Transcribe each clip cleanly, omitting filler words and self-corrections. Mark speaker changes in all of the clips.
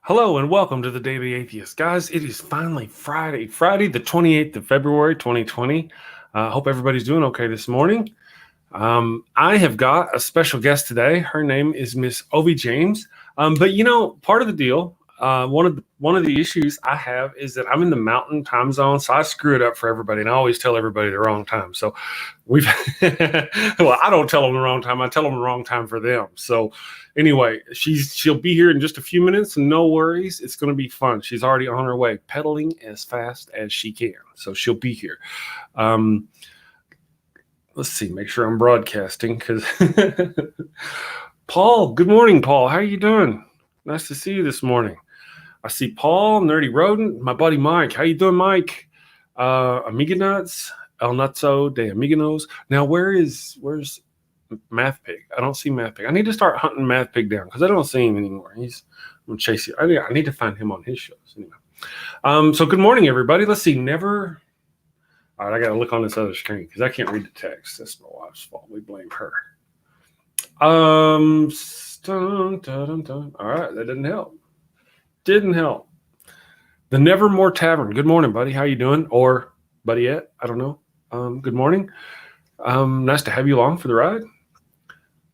Speaker 1: Hello and welcome to the Daily Atheist. Guys, it is finally Friday the 28th of February, 2020. Hope everybody's doing okay this morning. I have got a special guest today. Her name is Miss Ovi James. But you know, part of the deal, one of the issues I have is that I'm in the mountain time zone, so I screw it up for everybody, and I always tell everybody the wrong time. So we've well, I don't tell them the wrong time. I tell them the wrong time for them. So anyway, she'll be here in just a few minutes. No worries, it's going to be fun. She's already on her way, pedaling as fast as she can. So she'll be here. Let's see, make sure I'm broadcasting because Paul, good morning, Paul. How are you doing? Nice to see you this morning. I see Paul, Nerdy Rodent, my buddy Mike. How you doing, Mike? Amiga Nuts, El Nutso de Amiganos. Now, where's Math Pig? I don't see Math Pig. I need to start hunting Math Pig down because I don't see him anymore. I'm gonna chase you. I need to find him on his shows anyway. So good morning, everybody. Let's see. All right, I got to look on this other screen because I can't read the text. That's my wife's fault. We blame her. All right, that didn't help. Didn't help. The Nevermore Tavern. Good morning, buddy. How you doing? Or buddy yet? I don't know. Good morning. Nice to have you along for the ride.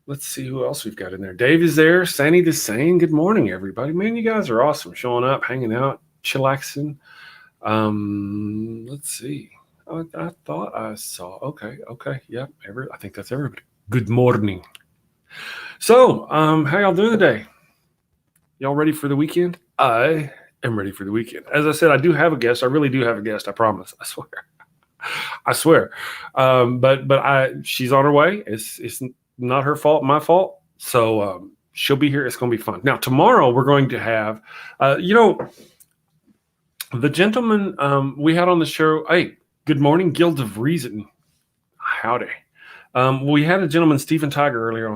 Speaker 1: Let's see who else we've got in there. Dave is there. Sandy the Sane. Good morning, everybody. Man, you guys are awesome. Showing up, hanging out, chillaxing. Let's see. I thought I saw. Okay. Yep. I think that's everybody. Good morning. So, how y'all doing today? Y'all ready for the weekend? I am ready for the weekend. As I said, I do have a guest. I really do have a guest. I promise. I swear. But she's on her way. It's not her fault, my fault. So she'll be here. It's going to be fun. Now, tomorrow we're going to have, the gentleman we had on the show. Hey, good morning, Guild of Reason. Howdy. We had a gentleman, Stephen Tiger, earlier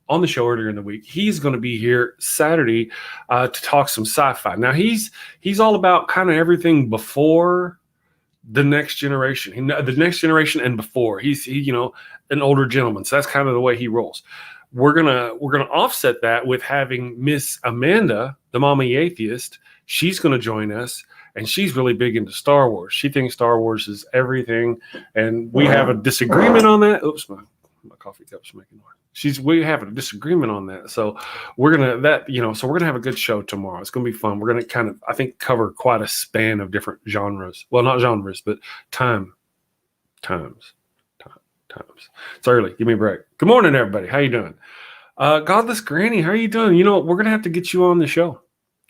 Speaker 1: on the show earlier in the week. He's going to be here Saturday to talk some sci-fi. Now he's all about kind of everything before the next generation. The next generation and before. He's an older gentleman, so that's kind of the way he rolls. We're gonna offset that with having Miss Amanda, the mommy atheist. She's going to join us. And she's really big into Star Wars. She thinks Star Wars is everything. And we have a disagreement on that. Oops, my coffee cup's making noise. We have a disagreement on that. So we're going to have a good show tomorrow. It's going to be fun. We're going to kind of, I think, cover quite a span of different genres. Well, not genres, but times. It's early. Give me a break. Good morning, everybody. How you doing? Godless Granny, how are you doing? You know, we're going to have to get you on the show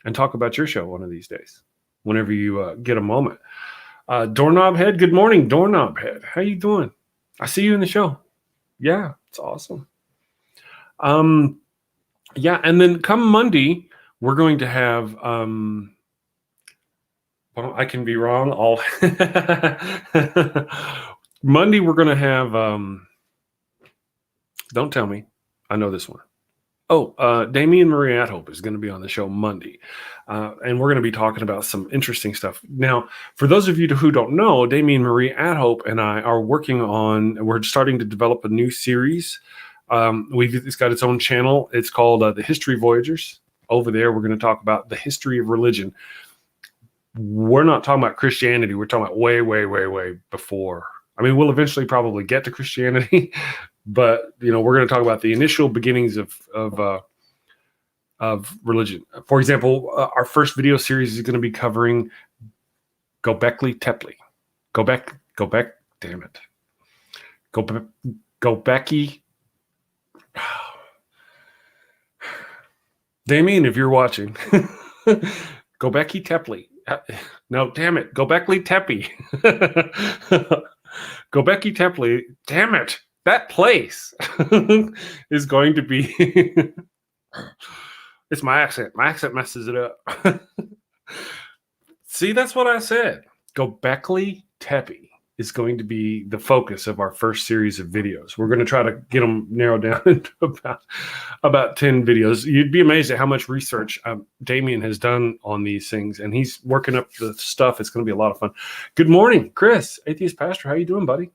Speaker 1: and talk about your show one of these days. Whenever you get a moment. Doorknob Head, good morning, Doorknob Head. How you doing? I see you in the show. Yeah, it's awesome. Yeah, and then come Monday, we're going to have, well, I can be wrong. Monday, we're going to have, don't tell me. I know this one. Damien Marie Adhope is going to be on the show Monday. And we're going to be talking about some interesting stuff. Now, for those of you who don't know, Damien Marie Adhope and I are we're starting to develop a new series. It's got its own channel. It's called The History Voyagers. Over there, we're going to talk about the history of religion. We're not talking about Christianity. We're talking about way, way, way, way before. I mean, we'll eventually probably get to Christianity, but we're going to talk about the initial beginnings of religion. For example, our first video series is going to be covering Gobekli Tepe. Damn it. Gobekli. Damien, if you're watching, Gobekli Tepe. No, damn it. Gobekli Tepe. Gobekli Tepe. Damn it. That place is going to be... It's my accent. My accent messes it up. See, that's what I said. Gobekli Tepe is going to be the focus of our first series of videos. We're going to try to get them narrowed down into about 10 videos. You'd be amazed at how much research Damien has done on these things, and he's working up the stuff. It's going to be a lot of fun. Good morning, Chris, Atheist Pastor. How you doing, buddy?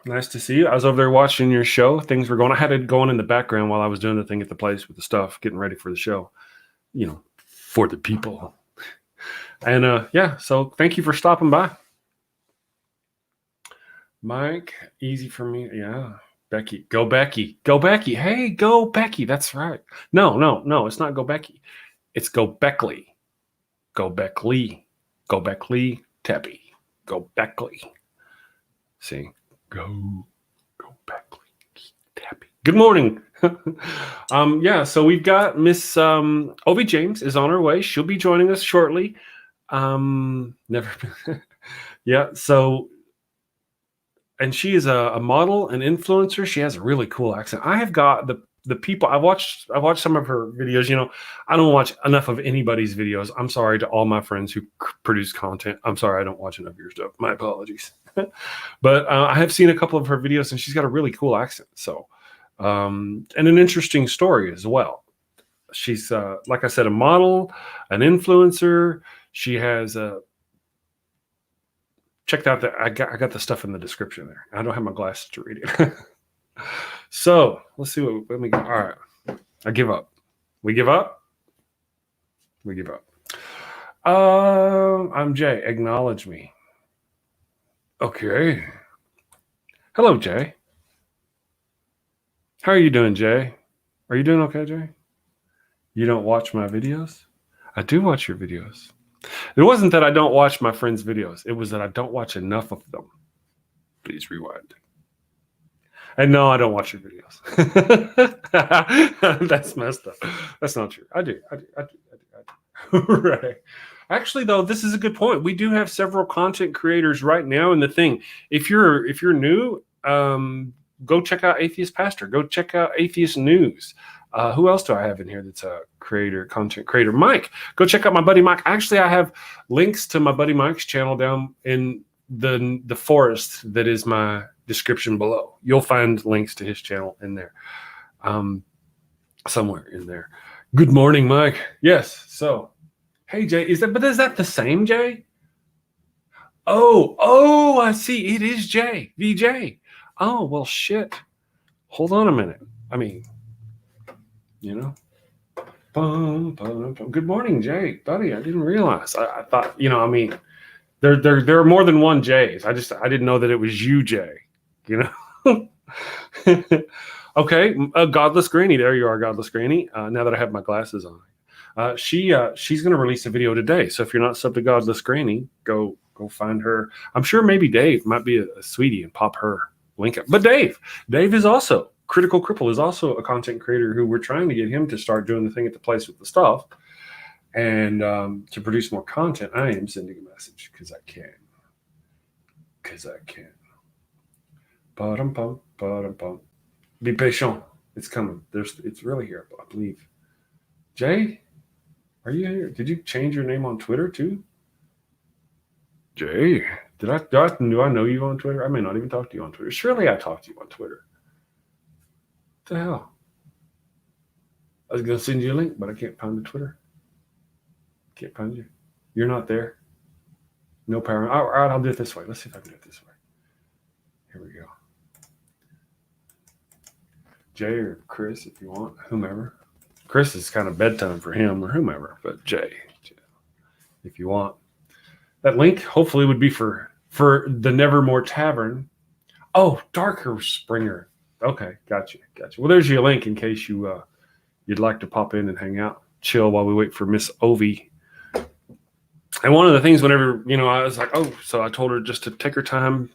Speaker 1: Nice to see you. I was over there watching your show. Things were going. I had it going in the background while I was doing the thing at the place with the stuff, getting ready for the show. For the people. And yeah, so thank you for stopping by. Mike, easy for me. Yeah. Becky. Go Becky. Go Becky. Hey, go Becky. That's right. No. It's not go Becky. It's go Beckley. Go Beckley. Go Beckley. Teppy. Go Beckley. See? Go Beckley. Teppy. Good morning. Yeah, so we've got Miss Ovi James is on her way. She'll be joining us shortly. Never. Yeah, so, and she is a model, an influencer. She has a really cool accent. I have got the people. I watched some of her videos. I don't watch enough of anybody's videos. I'm sorry to all my friends who produce content. I'm sorry I don't watch enough of your stuff. My apologies. But I have seen a couple of her videos, and she's got a really cool accent. So, and an interesting story as well. She's, like I said, a model, an influencer. She has checked out I got the stuff in the description there. I don't have my glasses to read it. So let's see what we got. All right. I give up. We give up. We give up. I'm Jay. Acknowledge me. Okay. Hello, Jay. How are you doing, Jay? Are you doing okay, Jay? You don't watch my videos? I do watch your videos. It wasn't that I don't watch my friends' videos. It was that I don't watch enough of them. Please rewind. And no, I don't watch your videos. That's messed up. That's not true. I do. Right. Actually, though, this is a good point. We do have several content creators right now in the thing. If you're new, go check out Atheist Pastor. Go check out Atheist News. Who else do I have in here that's a content creator? Mike. Go check out my buddy Mike. Actually, I have links to my buddy Mike's channel down in the forest that is my description below. You'll find links to his channel in there. Somewhere in there. Good morning, Mike. Yes. So, hey, Jay. Is that the same Jay? Oh, I see. It is Jay. VJ. Oh, well, shit. Hold on a minute. I mean, Good morning, Jay, buddy. I didn't realize. I thought, there are more than one J's. I didn't know that it was you, Jay. Okay, Godless Granny. There you are, Godless Granny. Now that I have my glasses on, she's going to release a video today. So if you're not subbed to Godless Granny, go find her. I'm sure maybe Dave might be a sweetie and pop her link up. But Dave is also. Critical Cripple is also a content creator who we're trying to get him to start doing the thing at the place with the stuff and to produce more content. I am sending a message because I can. Ba-dum-bum. Be patient. It's coming. It's really here, I believe. Jay, are you here? Did you change your name on Twitter too? Jay, do I know you on Twitter? I may not even talk to you on Twitter. Surely I talked to you on Twitter. What the hell? I was going to send you a link, but I can't find the Twitter. Can't find you. You're not there. No power. All right, I'll do it this way. Let's see if I can do it this way. Here we go. Jay or Chris, if you want, whomever. Chris is kind of bedtime for him or whomever, but Jay, if you want. That link hopefully would be for the Nevermore Tavern. Oh, Darker Springer. Okay, gotcha. Well, there's your link in case you'd like to pop in and hang out, chill while we wait for Miss Ovi. And one of the things whenever, I was like, so I told her just to take her time,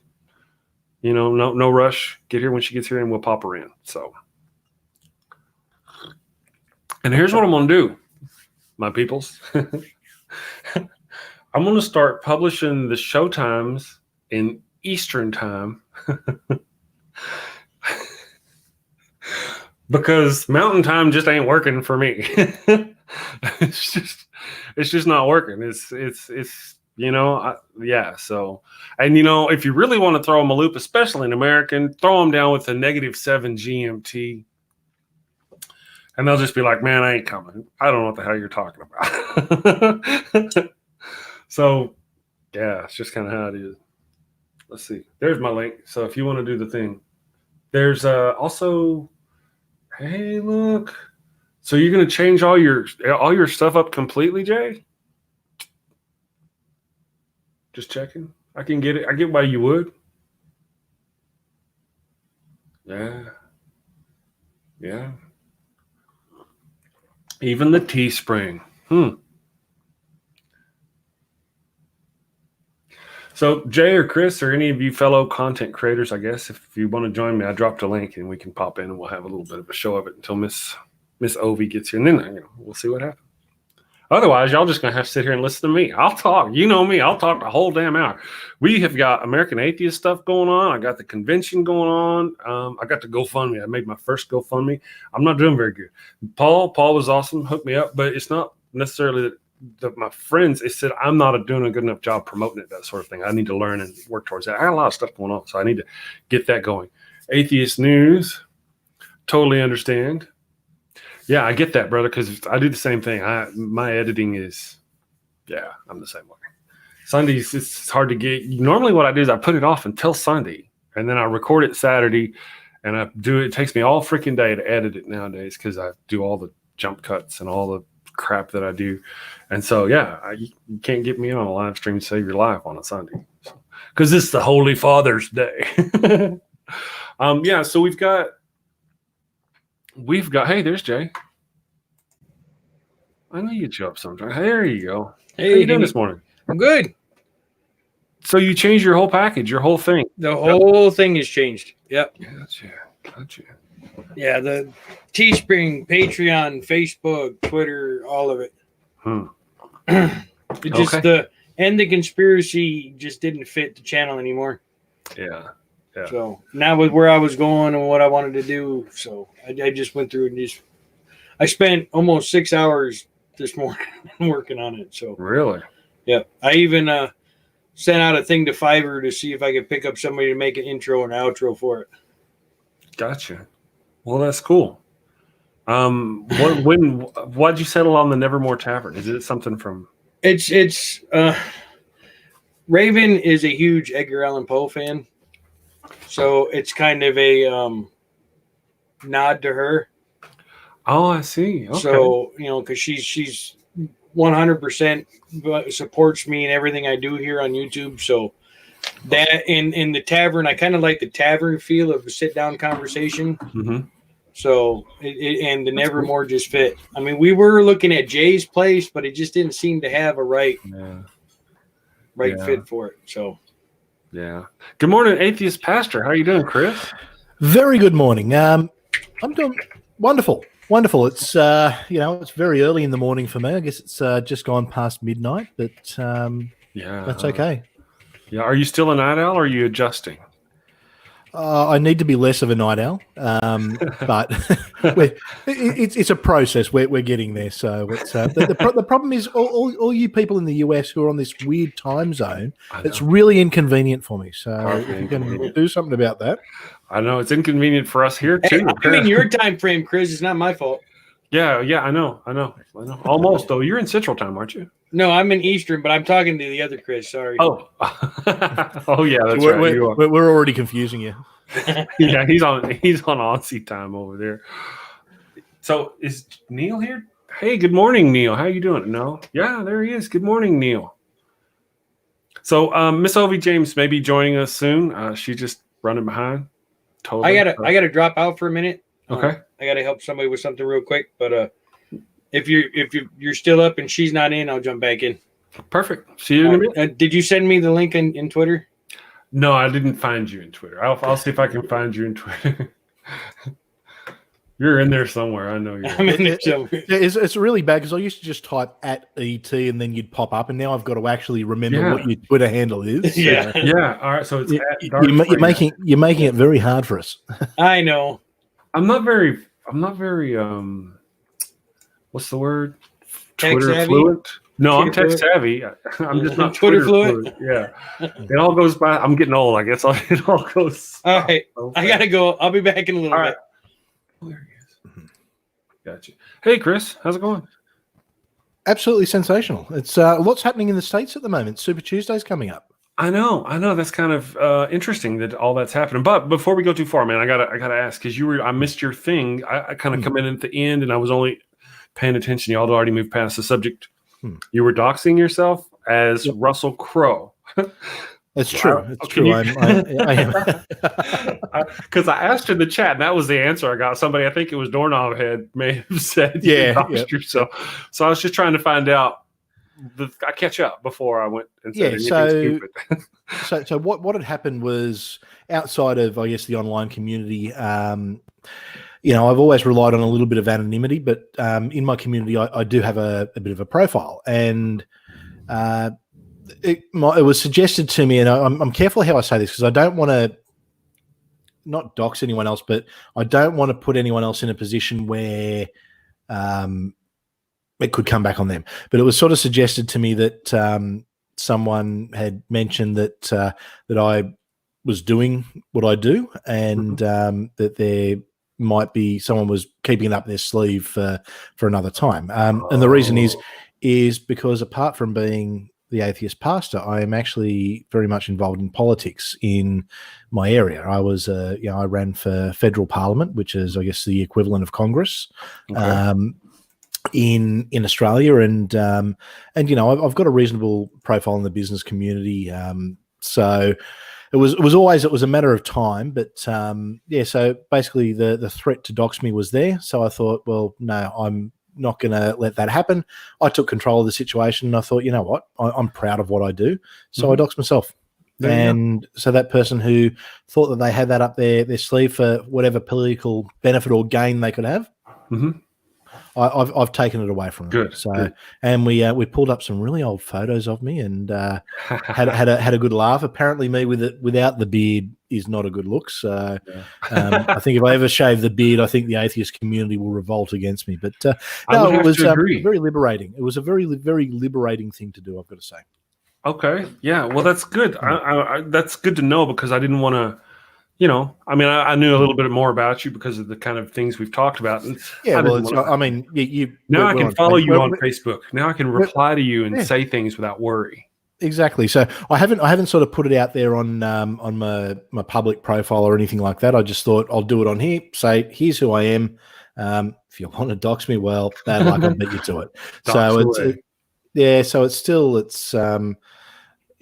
Speaker 1: no rush, get here when she gets here and we'll pop her in. So, and here's what I'm going to do, my peoples. I'm going to start publishing the show times in Eastern time. Because Mountain Time just ain't working for me. It's just not working. Yeah. So, and if you really want to throw them a loop, especially in American, throw them down with the -7 GMT, and they'll just be like, "Man, I ain't coming. I don't know what the hell you're talking about." So, yeah, it's just kind of how it is. let's see. There's my link. So if you want to do the thing, there's also, hey, look. So you're going to change all your stuff up completely, Jay? Just checking. I can get it. I get why you would. Yeah. Yeah. Even the Teespring. So Jay or Chris or any of you fellow content creators, I guess, if you want to join me, I dropped a link and we can pop in and we'll have a little bit of a show of it until Miss Ovi gets here. And then we'll see what happens. Otherwise, y'all just going to have to sit here and listen to me. I'll talk. You know me. I'll talk the whole damn hour. We have got American Atheist stuff going on. I got the convention going on. I got the Gofundme. I made my first Gofundme. I'm not doing very good. Paul was awesome. Hooked me up. But it's not necessarily that my friends, they said I'm not doing a good enough job promoting it, that sort of thing. I need to learn and work towards that. I got a lot of stuff going on, so I need to get that going. Atheist news. Totally understand. Yeah, I get that, brother, because I do the same thing. My editing is, I'm the same way. Sundays, it's hard to get. Normally what I do is I put it off until Sunday, and then I record it Saturday, and I do it. It takes me all freaking day to edit it nowadays because I do all the jump cuts and all the crap that I do. And so, you can't get me on a live stream to save your life on a Sunday because it's the Holy Father's Day. So we've got, hey, there's Jay. I know you get you up sometime. Hey, there you go.
Speaker 2: Hey,
Speaker 1: how you doing this morning?
Speaker 2: I'm good.
Speaker 1: So you changed your whole package, your whole thing.
Speaker 2: The whole thing has changed. Yep.
Speaker 1: Gotcha.
Speaker 2: Yeah, the Teespring, Patreon, Facebook, Twitter, all of it. It just the conspiracy just didn't fit the channel anymore.
Speaker 1: Yeah.
Speaker 2: So now with where I was going and what I wanted to do, so I just went through and I spent almost 6 hours this morning working on it. So
Speaker 1: really,
Speaker 2: yeah, I even sent out a thing to Fiverr to see if I could pick up somebody to make an intro and outro for it.
Speaker 1: Gotcha. Well, that's cool. Why'd you settle on the Nevermore Tavern? Is it something from?
Speaker 2: It's Raven is a huge Edgar Allan Poe fan. So it's kind of a nod to her.
Speaker 1: Oh, I see. Okay.
Speaker 2: So, because she's 100% supports me and everything I do here on YouTube. So that in the tavern, I kind of like the tavern feel of a sit-down conversation.
Speaker 1: Mm-hmm.
Speaker 2: So, and the Nevermore just fit. I mean, we were looking at Jay's place, but it just didn't seem to have a right fit for it. So.
Speaker 1: Yeah. Good morning, Atheist Pastor. How are you doing, Chris?
Speaker 3: Very good morning. I'm doing wonderful. It's it's very early in the morning for me. I guess it's just gone past midnight, but that's okay.
Speaker 1: Yeah. Are you still a night owl or are you adjusting?
Speaker 3: I need to be less of a night owl, but it's a process. We're getting there. So it's, the problem is all you people in the US who are on this weird time zone, it's really inconvenient for me. So if you can do something about that.
Speaker 1: I know it's inconvenient for us here too.
Speaker 2: Hey, I'm in your time frame, Chris. It's not my fault.
Speaker 1: Yeah, I know. Almost though. You're in Central Time, aren't you?
Speaker 2: No, I'm in Eastern, but I'm talking to the other Chris. Sorry.
Speaker 1: Oh, yeah, that's right.
Speaker 3: We're already confusing you.
Speaker 1: Yeah, he's on Aussie time over there. So is Neil here? Hey, good morning, Neil. How you doing? No, yeah, there he is. Good morning, Neil. So Miss Ovi James may be joining us soon. She's just running behind. Totally.
Speaker 2: I gotta drop out for a minute.
Speaker 1: Okay.
Speaker 2: I gotta help somebody with something real quick, but if you're still up and she's not in, I'll jump back in.
Speaker 1: Perfect. See you in a minute.
Speaker 2: Did you send me the link in Twitter?
Speaker 1: No, I didn't find you in Twitter. I'll see if I can find you in Twitter. You're in there somewhere. I know you're.
Speaker 2: I'm in there somewhere.
Speaker 3: It's really bad because I used to just type @ET and then you'd pop up, and now I've got to actually remember what your Twitter handle is. So.
Speaker 1: Yeah. All right. So it's
Speaker 3: you're making it very hard for us.
Speaker 2: I know.
Speaker 1: I'm not very. What's the word? Twitter fluent? No, I'm tech savvy. I'm just not Twitter fluent. Yeah. It all goes by. I'm getting old, I guess. It all goes.
Speaker 2: All right. I got to go. I'll be back in a little bit.
Speaker 1: Oh, there he is. Gotcha. Hey, Chris. How's it going?
Speaker 3: Absolutely sensational. It's lots happening in the States at the moment. Super Tuesday's coming up.
Speaker 1: I know. That's kind of interesting that all that's happening. But before we go too far, man, I gotta ask, because I missed your thing. I kind of come in at the end, and I was only paying attention. Y'all had already moved past the subject. You were doxing yourself as Russell Crowe.
Speaker 3: It's true. It's true. I am.
Speaker 1: Because I asked in the chat, and that was the answer I got. Somebody, I think it was Doorknob Head, may have said, you doxed yourself. So I was just trying to find out. I catch up before I went and said anything stupid.
Speaker 3: So what had happened was, outside of, I guess, the online community, I've always relied on a little bit of anonymity, but in my community, I do have a bit of a profile, and it was suggested to me, and I'm careful how I say this because I don't want to not dox anyone else, but I don't want to put anyone else in a position where it could come back on them. But it was sort of suggested to me that someone had mentioned that I was doing what I do, and that there might be someone was keeping it up their sleeve for another time. And the reason is because, apart from being the Atheist Pastor, I am actually very much involved in politics in my area. I was, I ran for federal parliament, which is, I guess, the equivalent of Congress. Okay. In Australia, and I've got a reasonable profile in the business community, so it was always a matter of time. But so basically the threat to dox me was there, so I thought, well, no, I'm not going to let that happen. I took control of the situation, and I thought, you know what, I'm proud of what I do, so I doxed myself. And so that person who thought that they had that up their sleeve for whatever political benefit or gain they could have, I've taken it away from them. Good. And we pulled up some really old photos of me, and had a good laugh. Apparently, me without the beard is not a good look. So I think if I ever shave the beard, I think the atheist community will revolt against me. But no, it was very liberating. It was a very, very liberating thing to do, I've got to say. Okay. Yeah. Well, that's good. That's good to know, because I didn't want to. I knew a little bit more about you because of the kind of things we've talked about. And now I can follow you on Facebook. Now I can reply to you and say things without worry. Exactly. So I haven't sort of put it out there on my public profile or anything like that. I just thought I'll do it on here. Say, here's who I am. If you want to dox me, well, bad luck. I'll beat you to it. So it's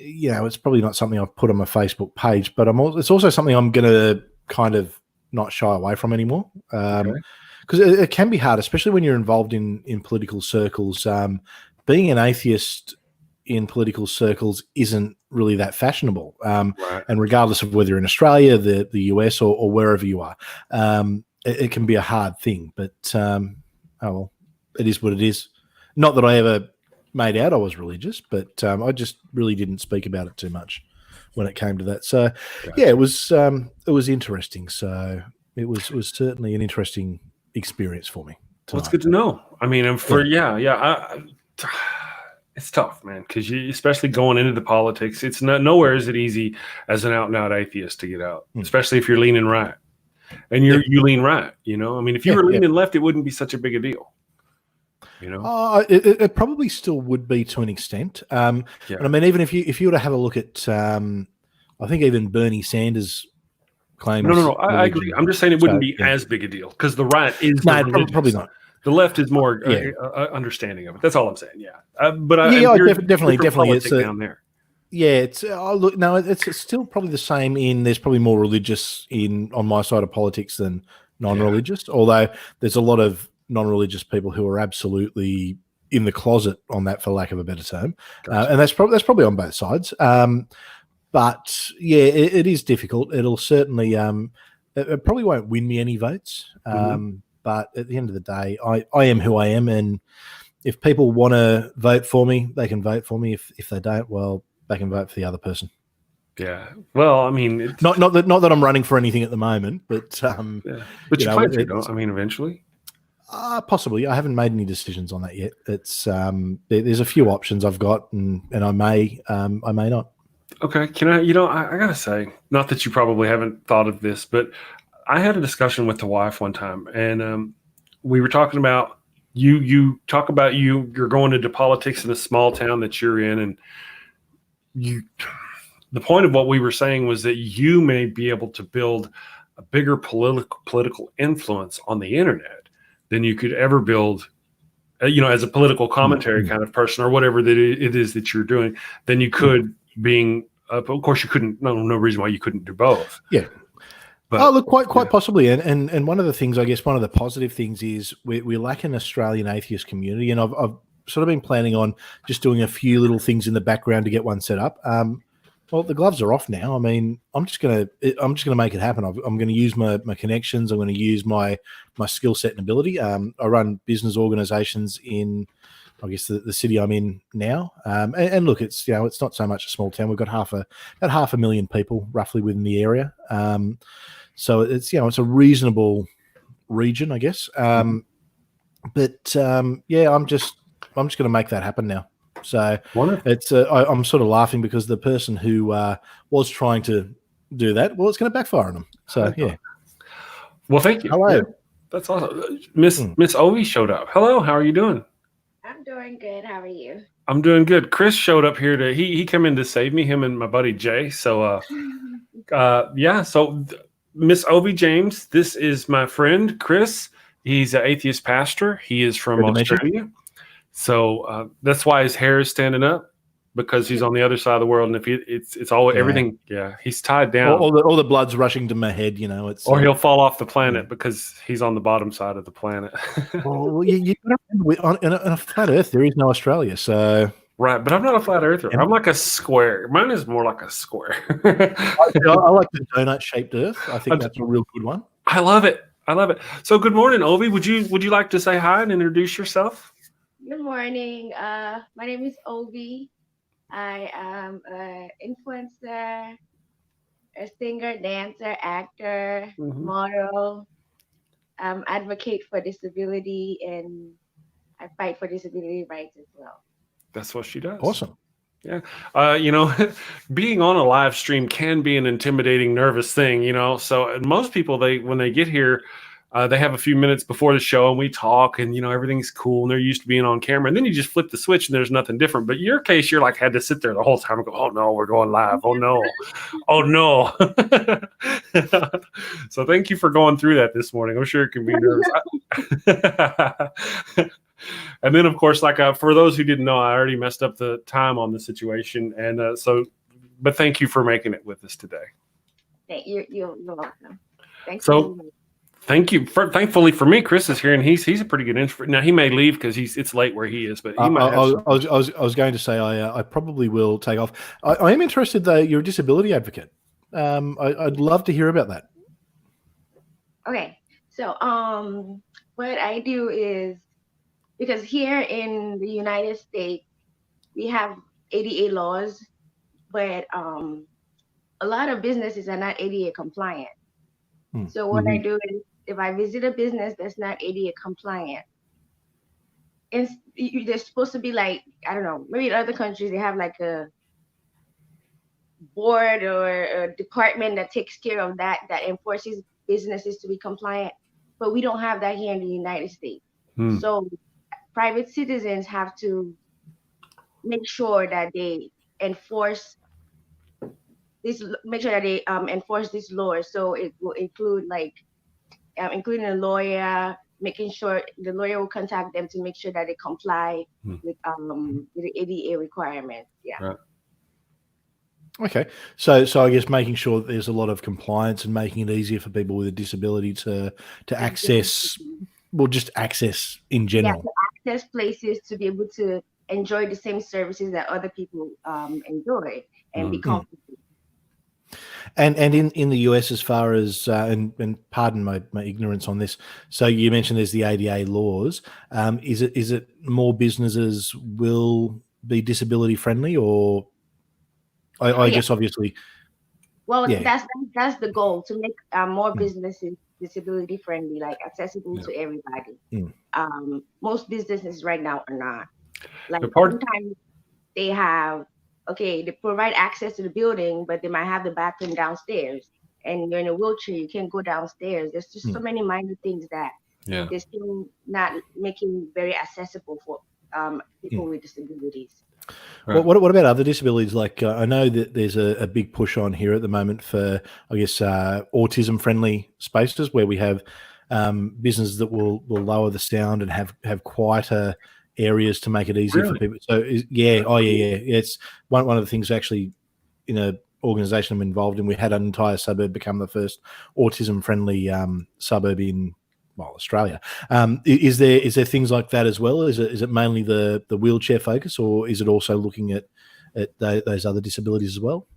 Speaker 3: it's probably not something I've put on my Facebook page, but it's also something I'm going to kind of not shy away from anymore. Because it can be hard, especially when you're involved in political circles. Being an atheist in political circles isn't really that fashionable. And regardless of whether you're in Australia, the US, or wherever you are, it can be a hard thing. But, it is what it is. Not that I ever made out I was religious, but I just really didn't speak about it too much when it came to that. So it was interesting. So it was certainly an interesting experience for me. Well, it's good to know. I mean, it's tough, man, because especially going into the politics, it's nowhere is it easy as an out and out atheist to get out, especially if you're leaning right, and you lean right. I mean, if you were leaning left, it wouldn't be such a big a deal. It probably still would be to an extent. And I mean, even if you were to have a look at, I think even Bernie Sanders claims. No, I agree. I'm just saying it wouldn't be as big a deal, because the right is probably not. The left is more understanding of it. That's all I'm saying. Yeah, but definitely, it's down there. Yeah, it's it's still probably the same. There's probably more religious on my side of politics than non-religious. Although there's a lot of non-religious people who are absolutely in the closet on that, for lack of a better term. Gotcha. And that's probably on both sides. But it is difficult. It'll certainly, it probably won't win me any votes. But at the end of the day, I am who I am. And if people want to vote for me, they can vote for me. If they don't, well, they can vote for the other person. Yeah. Well, I mean, not that I'm running for anything at the moment, but, but you plan to, I mean, eventually. Possibly. I haven't made any decisions on that yet. It's there's a few options I've got, and I may not. Okay. Can I? I gotta say, not that you probably haven't thought of this, but I had a discussion with the wife one time, and we were talking about you talk about you're going into politics in a small town that you're in, and
Speaker 1: the point of what we were saying was that you may be able to build a bigger political influence on the internet than you could ever build, as a political commentary kind of person or whatever that it is that you're doing, than you could being, of course you couldn't, no reason why you couldn't do both.
Speaker 3: Yeah.
Speaker 1: But,
Speaker 3: look, quite possibly. And one of the things, I guess, one of the positive things is we lack an Australian atheist community. And I've sort of been planning on just doing a few little things in the background to get one set up. Well, the gloves are off now. I mean, I'm just gonna make it happen. I'm going to use my connections. I'm going to use my skill set and ability. I run business organizations in, I guess, the city I'm in now. And look, it's it's not so much a small town. We've got about 500,000 people roughly within the area. So it's it's a reasonable region, I guess. I'm just going to make that happen now. So it's I'm sort of laughing because the person who was trying to do that, well, it's going to backfire on them. So yeah.
Speaker 1: Well, thank you.
Speaker 3: Hello.
Speaker 1: Yeah, that's awesome. Miss Ovi showed up. Hello, how are you doing?
Speaker 4: I'm doing good. How are you?
Speaker 1: I'm doing good. Chris showed up here he came in to save me, him and my buddy Jay. So so Miss Ovi James, this is my friend Chris. He's an atheist pastor. He is from Australia. So that's why his hair is standing up, because he's on the other side of the world. And if it's all everything, he's tied down.
Speaker 3: All the blood's rushing to my head,
Speaker 1: or he'll fall off the planet because he's on the bottom side of the planet.
Speaker 3: Well, you on a flat Earth, there is no Australia, so.
Speaker 1: Right, but I'm not a flat earther. I'm like a square. Mine is more like a square.
Speaker 3: I like the donut-shaped Earth. I think that's a real good one.
Speaker 1: I love it. So, good morning, Ovi. Would you like to say hi and introduce yourself?
Speaker 4: Good morning. My name is Ovi. I am an influencer, a singer, dancer, actor, model. Advocate for disability, and I fight for disability rights as well.
Speaker 1: That's what she does.
Speaker 3: Awesome.
Speaker 1: Yeah. Being on a live stream can be an intimidating, nervous thing, So most people, when they get here, they have a few minutes before the show and we talk and, everything's cool and they're used to being on camera. And then you just flip the switch and there's nothing different. But in your case, you're like had to sit there the whole time and go, oh no, we're going live. Oh no. Oh no. So thank you for going through that this morning. I'm sure it can be nervous. And then, of course, for those who didn't know, I already messed up the time on the situation. And but thank you for making it with us today.
Speaker 4: You're welcome. Thanks.
Speaker 1: So thank you. Thankfully for me, Chris is here, and he's a pretty good introvert. Now, he may leave because it's late where he is, but he might
Speaker 3: I was going to say I probably will take off. I am interested, though, you're a disability advocate. I'd love to hear about that.
Speaker 4: Okay. So what I do is, because here in the United States, we have ADA laws, but a lot of businesses are not ADA compliant. So what I do is, if I visit a business that's not ADA compliant, there's supposed to be I don't know, maybe in other countries they have like a board or a department that takes care of that enforces businesses to be compliant, but we don't have that here in the United States. So private citizens have to make sure that they enforce this law. So it will include including a lawyer, making sure the lawyer will contact them to make sure that they comply with the ADA requirements. Yeah.
Speaker 1: Right.
Speaker 3: Okay. So I guess making sure that there's a lot of compliance and making it easier for people with a disability to access, just access in general.
Speaker 4: Yeah, to access places, to be able to enjoy the same services that other people enjoy and be comfortable.
Speaker 3: And in the US, as far as and pardon my ignorance on this, so you mentioned there's the ADA laws. Is it more businesses will be disability friendly, or I guess obviously.
Speaker 4: Well, that's the goal, to make more businesses disability friendly, accessible to everybody. Most businesses right now are not. Sometimes they have. Okay, they provide access to the building, but they might have the bathroom downstairs, and you're in a wheelchair, you can't go downstairs. There's just so many minor things that they're still not making very accessible for people with disabilities.
Speaker 1: Right.
Speaker 3: What about other disabilities? Like I know that there's a big push on here at the moment for, I guess, autism-friendly spaces where we have businesses that will lower the sound and have quieter areas to make it easier for people. So yeah. It's one of the things actually in a organization I'm involved in. We had an entire suburb become the first autism-friendly suburb in Australia. Is there things like that as well? Is it mainly the wheelchair focus, or is it also looking at those other disabilities as well?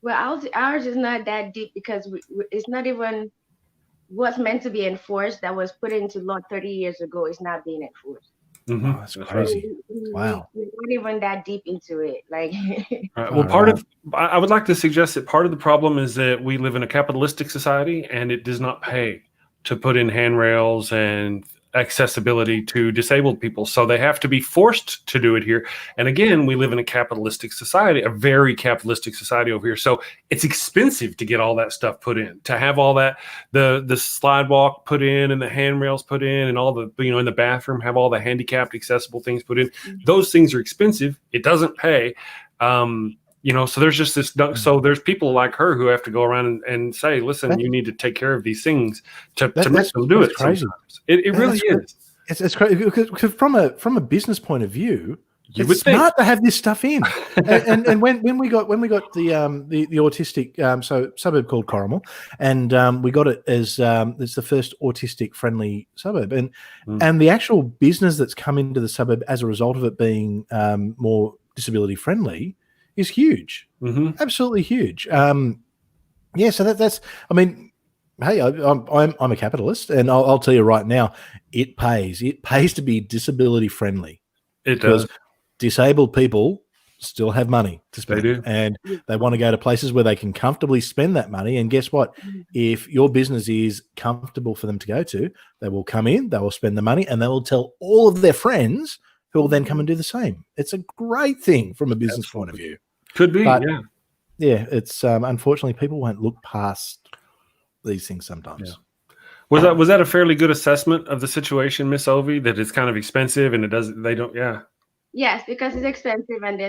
Speaker 4: Well, ours is not that deep because it's not even what's meant to be enforced that was put into law 30 years ago is not being enforced.
Speaker 1: Mm-hmm.
Speaker 3: Oh, that's crazy. Wow.
Speaker 4: We're not even that deep into it. Like,
Speaker 1: right. Well, I would like to suggest that part of the problem is that we live in a capitalistic society and it does not pay to put in handrails and accessibility to disabled people. So they have to be forced to do it here. And again, we live in a capitalistic society, a very capitalistic society over here. So it's expensive to get all that stuff put in, to have all that, the slide walk put in and the handrails put in and all the, in the bathroom, have all the handicapped accessible things put in. Those things are expensive. It doesn't pay. So there's just this, so there's people like her who have to go around and say, listen, you need to take care of these things to make them do it.
Speaker 3: Crazy.
Speaker 1: Sometimes. It really is.
Speaker 3: It's crazy because from a business point of view, it's
Speaker 1: think.
Speaker 3: smart to have this stuff in. and when we got the autistic suburb called Corrimal, and we got it as it's the first autistic friendly suburb, and the actual business that's come into the suburb as a result of it being more disability friendly is huge.
Speaker 1: Mm-hmm.
Speaker 3: Absolutely huge. So that's. I mean, hey, I'm a capitalist, and I'll tell you right now, it pays. It pays to be disability friendly.
Speaker 1: It does.
Speaker 3: Disabled people still have money to spend.
Speaker 1: They do.
Speaker 3: And they want to go to places where they can comfortably spend that money. And guess what? If your business is comfortable for them to go to, they will come in, they will spend the money, and they will tell all of their friends who will then come and do the same. It's a great thing from a business point of view.
Speaker 1: Could be,
Speaker 3: but,
Speaker 1: yeah.
Speaker 3: Yeah, it's unfortunately people won't look past these things sometimes.
Speaker 1: Yeah. Was that a fairly good assessment of the situation, Miss Ovi, that it's kind of expensive and
Speaker 4: Yes, because it's expensive and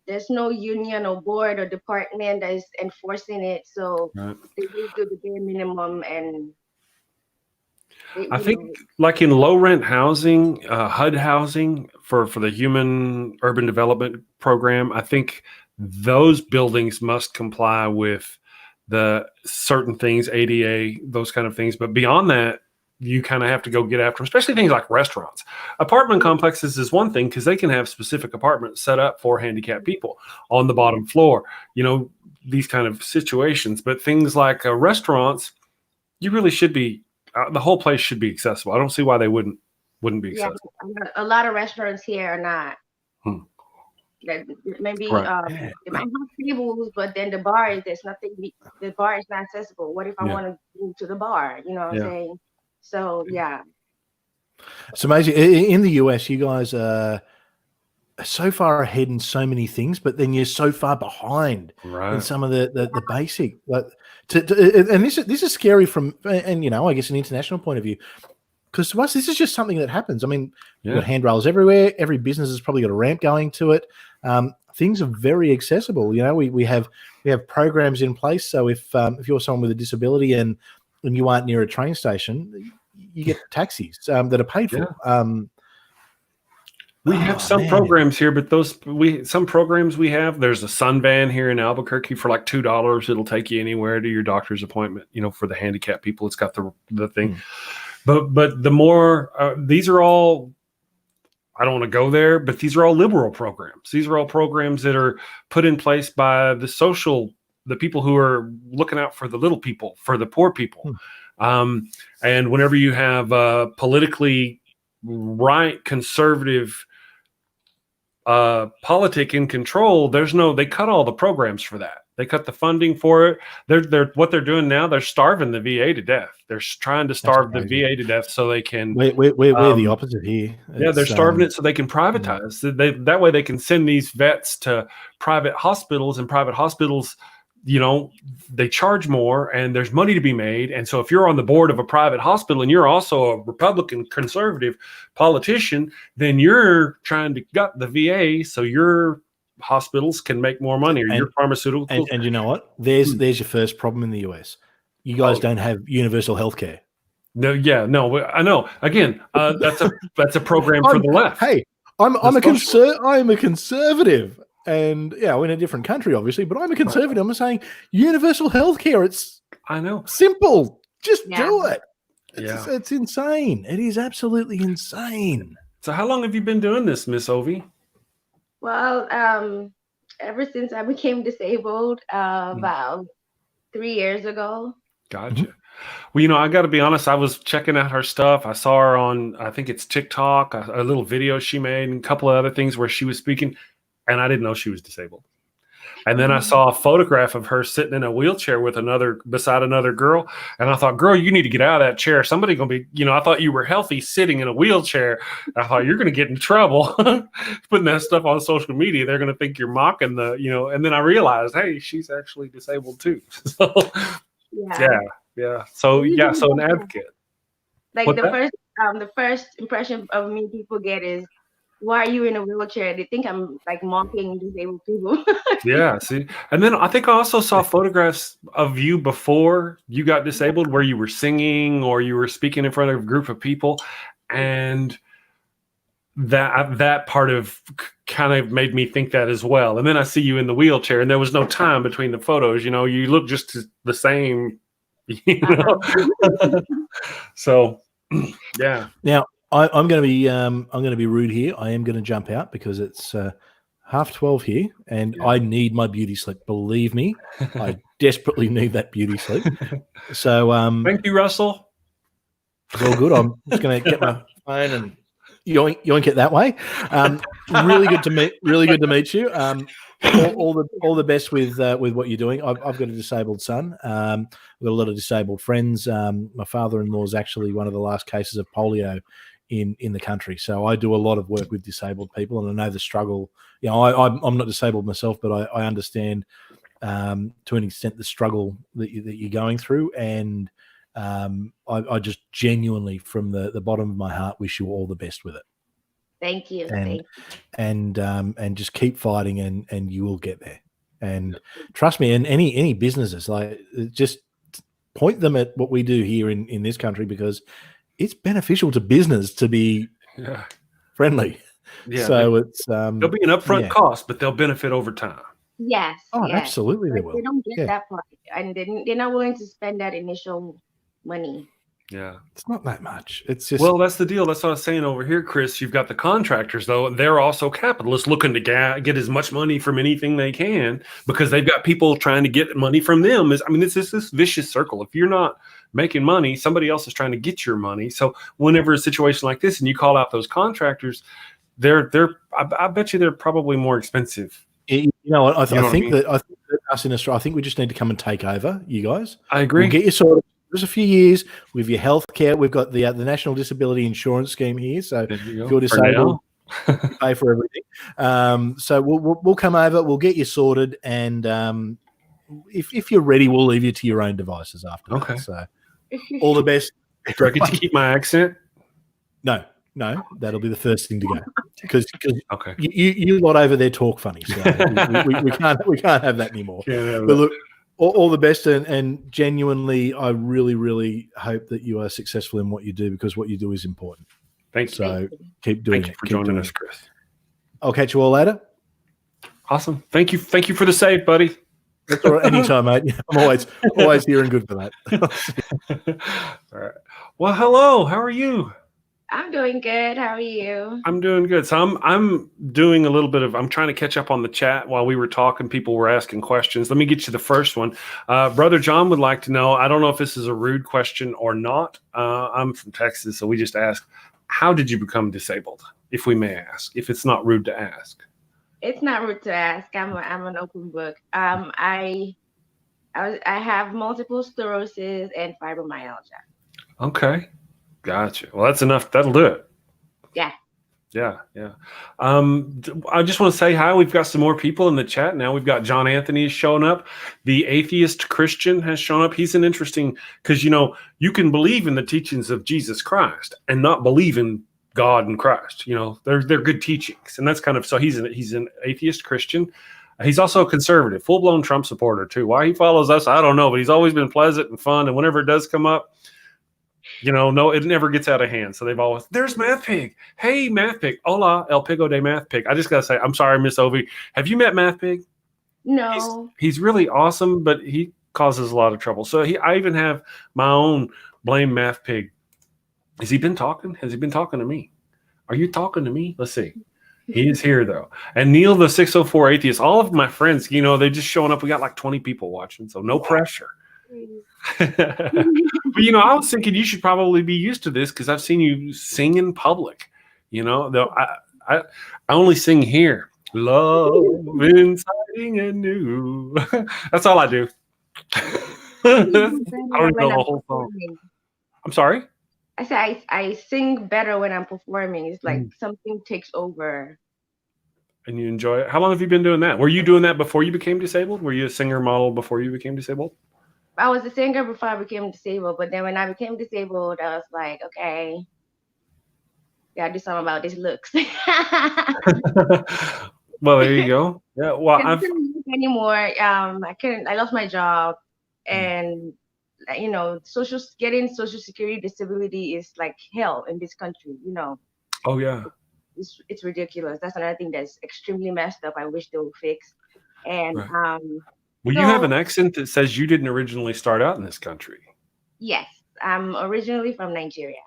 Speaker 4: there's no union or board or department that is enforcing it. So they do the bare minimum and
Speaker 1: I think like in low rent housing, HUD housing for the Human Urban Development Program, I think those buildings must comply with the certain things, ADA, those kind of things. But beyond that, you kind of have to go get after them, especially things like restaurants. Apartment complexes is one thing because they can have specific apartments set up for handicapped people on the bottom floor, these kind of situations. But things like restaurants, you really should be, the whole place should be accessible. I don't see why they wouldn't be accessible.
Speaker 4: Yeah, a lot of restaurants here are not. Maybe they might have tables, but then the bar there's nothing. The bar is not accessible. What if I want to go to the bar? You know what I'm saying? So
Speaker 3: it's amazing. In the US, you guys are so far ahead in so many things, but then you're so far behind in some of the basic. And this is scary from, and I guess an international point of view, because to us this is just something that happens. I mean, you've got handrails everywhere. Every business has probably got a ramp going to it. Things are very accessible. We have programs in place. So if you're someone with a disability and you aren't near a train station, you get taxis that are paid for.
Speaker 1: We have some programs here, but some programs we have, there's a Sun Van here in Albuquerque for like $2. It'll take you anywhere to your doctor's appointment, for the handicapped people. It's got the thing. But the more, these are all, I don't want to go there, but these are all liberal programs. These are all programs that are put in place by the people who are looking out for the little people, for the poor people. And whenever you have politically right, conservative politic in control, they cut all the programs for that. They cut the funding for it. They're what they're doing now. They're starving the VA to death. They're trying to starve the VA to death so they can. We're
Speaker 3: the opposite here.
Speaker 1: They're starving it so they can privatize. That way they can send these vets to private hospitals, and private hospitals they charge more and there's money to be made. And so if you're on the board of a private hospital and you're also a Republican conservative politician, then you're trying to gut the VA so your hospitals can make more money, or your pharmaceuticals.
Speaker 3: And you know what? There's your first problem in the US. You guys don't have universal health care.
Speaker 1: No, I know. Again, that's a program for the left.
Speaker 3: Hey, I'm a conservative. And yeah, in a different country, obviously, but I'm a conservative. I'm saying universal health care.
Speaker 1: I know.
Speaker 3: Simple. Just do it.
Speaker 1: Yeah.
Speaker 3: It's insane. It is absolutely insane.
Speaker 1: So how long have you been doing this, Miss Ovi?
Speaker 4: Well, ever since I became disabled, about 3 years ago.
Speaker 1: Gotcha. Well, I got to be honest. I was checking out her stuff. I saw her on, I think it's TikTok, a little video she made, and a couple of other things where she was speaking. And I didn't know she was disabled. And then I saw a photograph of her sitting in a wheelchair beside another girl. And I thought, girl, you need to get out of that chair. Somebody's going to be, I thought you were healthy sitting in a wheelchair. I thought you're going to get in trouble putting that stuff on social media. They're going to think you're mocking and then I realized, hey, she's actually disabled too. So yeah. So an advocate.
Speaker 4: Like the first impression of me people get is, why are you in a wheelchair? They think I'm like mocking disabled people.
Speaker 1: Yeah, see. And then I think I also saw photographs of you before you got disabled where you were singing or you were speaking in front of a group of people. And that part of kind of made me think that as well. And then I see you in the wheelchair and there was no time between the photos. You look just the same. So, yeah.
Speaker 3: Now, I'm going to be rude here. I am going to jump out because it's 12:30 here, and I need my beauty sleep. Believe me, I desperately need that beauty sleep. So,
Speaker 1: thank you, Russell.
Speaker 3: It's all good. I'm just going to get my phone and yoink it that way. Really good to meet you. All the best with what you're doing. I've got a disabled son. I've got a lot of disabled friends. My father-in-law is actually one of the last cases of polio in the country. So I do a lot of work with disabled people, and I know the struggle. I'm not disabled myself, but I understand to an extent the struggle that you're going through. And I just genuinely, from the bottom of my heart, wish you all the best with it.
Speaker 4: Thank you.
Speaker 3: And just keep fighting, and you will get there. And trust me, and any businesses, like, just point them at what we do here in this country, because it's beneficial to business to be friendly. Yeah. So there'll
Speaker 1: be an upfront cost, but they'll benefit over time.
Speaker 4: Yes.
Speaker 3: Oh, absolutely, they will.
Speaker 4: They don't get that part, and they're not willing to spend that initial money.
Speaker 1: Yeah,
Speaker 3: it's not that much. It's just,
Speaker 1: well, that's the deal. That's what I was saying over here, Chris. You've got the contractors, though, and they're also capitalists looking to get as much money from anything they can, because they've got people trying to get money from them. It's just this vicious circle. If you're not making money, somebody else is trying to get your money. So whenever a situation like this, and you call out those contractors, I bet you they're probably more expensive.
Speaker 3: I think that us in Australia, I think we just need to come and take over, you guys.
Speaker 1: I agree.
Speaker 3: We'll get you sorted. There's a few years with your health care. We've got the National Disability Insurance Scheme here, so if you're disabled, you pay for everything. So we'll come over. We'll get you sorted, and if you're ready, we'll leave you to your own devices after.
Speaker 1: Okay.
Speaker 3: That. So all the best.
Speaker 1: Do I get to keep my accent?
Speaker 3: No, that'll be the first thing to go, because
Speaker 1: okay,
Speaker 3: you lot over there talk funny, so we can't have that anymore.
Speaker 1: But
Speaker 3: look. All the best, and genuinely, I really, really hope that you are successful in what you do, because what you do is important.
Speaker 1: Thanks.
Speaker 3: So keep doing it.
Speaker 1: Thank you for joining us, Chris.
Speaker 3: I'll catch you all later.
Speaker 1: Awesome. Thank you for the save, buddy.
Speaker 3: That's all right. Anytime, mate. I'm always here and good for that.
Speaker 1: All right. Well, hello. How are you?
Speaker 4: I'm doing good. How are you?
Speaker 1: I'm doing good. So I'm doing a little bit of, I'm trying to catch up on the chat while we were talking. People were asking questions. Let me get you the first one. Brother John would like to know, I don't know if this is a rude question or not. I'm from Texas, so we just ask, how did you become disabled? If we may ask, if it's not rude to ask.
Speaker 4: It's not rude to ask. I'm an open book. I have multiple sclerosis and fibromyalgia.
Speaker 1: Okay. Gotcha. Well, that's enough. That'll do it.
Speaker 4: Yeah.
Speaker 1: Yeah, yeah. I just want to say hi. We've got some more people in the chat now. We've got John Anthony is showing up. The Atheist Christian has shown up. He's an interesting, because you can believe in the teachings of Jesus Christ and not believe in God and Christ. They're good teachings, and that's kind of, so he's an atheist Christian. He's also a conservative, full blown Trump supporter too. Why he follows us, I don't know, but he's always been pleasant and fun. And whenever it does come up, no, it never gets out of hand. So they've always, there's Math Pig. Hey, Math Pig. Hola, El Pigo de Math Pig. I just got to say, I'm sorry, Miss Ovi. Have you met Math Pig?
Speaker 4: No.
Speaker 1: He's really awesome, but he causes a lot of trouble. So I even have my own blame Math Pig. Has he been talking? Has he been talking to me? Are you talking to me? Let's see. He is here, though. And Neil, the 604 Atheist, all of my friends, they're just showing up. We got like 20 people watching, so no pressure. But I was thinking you should probably be used to this because I've seen you sing in public. Though I only sing here. Love inciting anew. That's all I do. I don't know the whole song. I'm sorry?
Speaker 4: I said I sing better when I'm performing. It's like something takes over.
Speaker 1: And you enjoy it? How long have you been doing that? Were you doing that before you became disabled? Were you a singer model before you became disabled?
Speaker 4: I was a singer before I became disabled, but then when I became disabled, I was like, okay, gotta do something about these looks.
Speaker 1: Well, there you go. Yeah. Well,
Speaker 4: I couldn't work anymore. I couldn't. I lost my job, and getting Social Security disability is like hell in this country.
Speaker 1: Oh yeah.
Speaker 4: It's ridiculous. That's another thing that's extremely messed up. I wish they would fix. And
Speaker 1: right. Well, you have an accent that says you didn't originally start out in this country. Yes,
Speaker 4: I'm originally from Nigeria.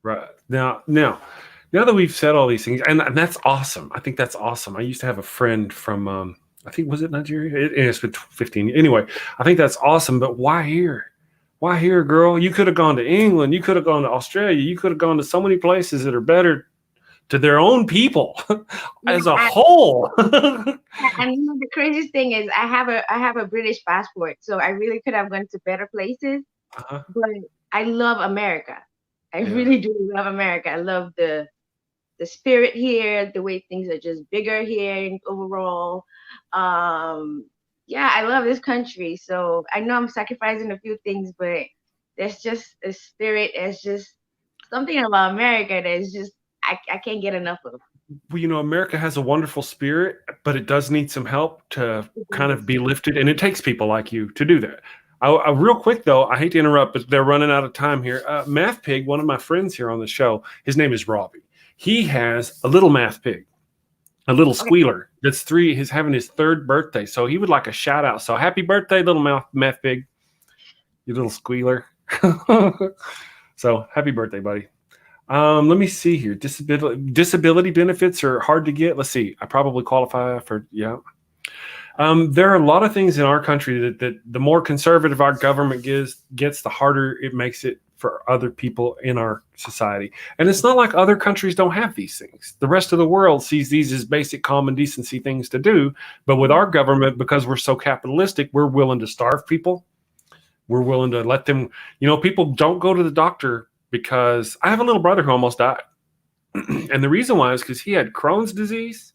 Speaker 1: Right. Now that we've said all these things, and that's awesome. I think that's awesome. I used to have a friend from, I think, was it Nigeria? It's been 15. Anyway, I think that's awesome. But why here? Why here, girl? You could have gone to England. You could have gone to Australia. You could have gone to so many places that are better to their own people as a whole.
Speaker 4: And the craziest thing is I have a British passport, so I really could have gone to better places. But I love America. I really do love America. I love the spirit here, the way things are just bigger here overall. I love this country. So I know I'm sacrificing a few things, but there's just a spirit. There's just something about America that's just I can't get enough of.
Speaker 1: Well, America has a wonderful spirit, but it does need some help to kind of be lifted. And it takes people like you to do that. Real quick, though, I hate to interrupt, but they're running out of time here. Math Pig, one of my friends here on the show, his name is Robbie. He has a little Math Pig, a little squealer that's 3. He's having his 3rd birthday. So he would like a shout out. So happy birthday, little Math Pig, you little squealer. So happy birthday, buddy. Let me see here. Disability benefits are hard to get. Let's see. I probably qualify for, yeah. There are a lot of things in our country that the more conservative our government gets, the harder it makes it for other people in our society. And it's not like other countries don't have these things. The rest of the world sees these as basic common decency things to do. But with our government, because we're so capitalistic, we're willing to starve people. We're willing to let them, people don't go to the doctor because I have a little brother who almost died. And the reason why is because he had Crohn's disease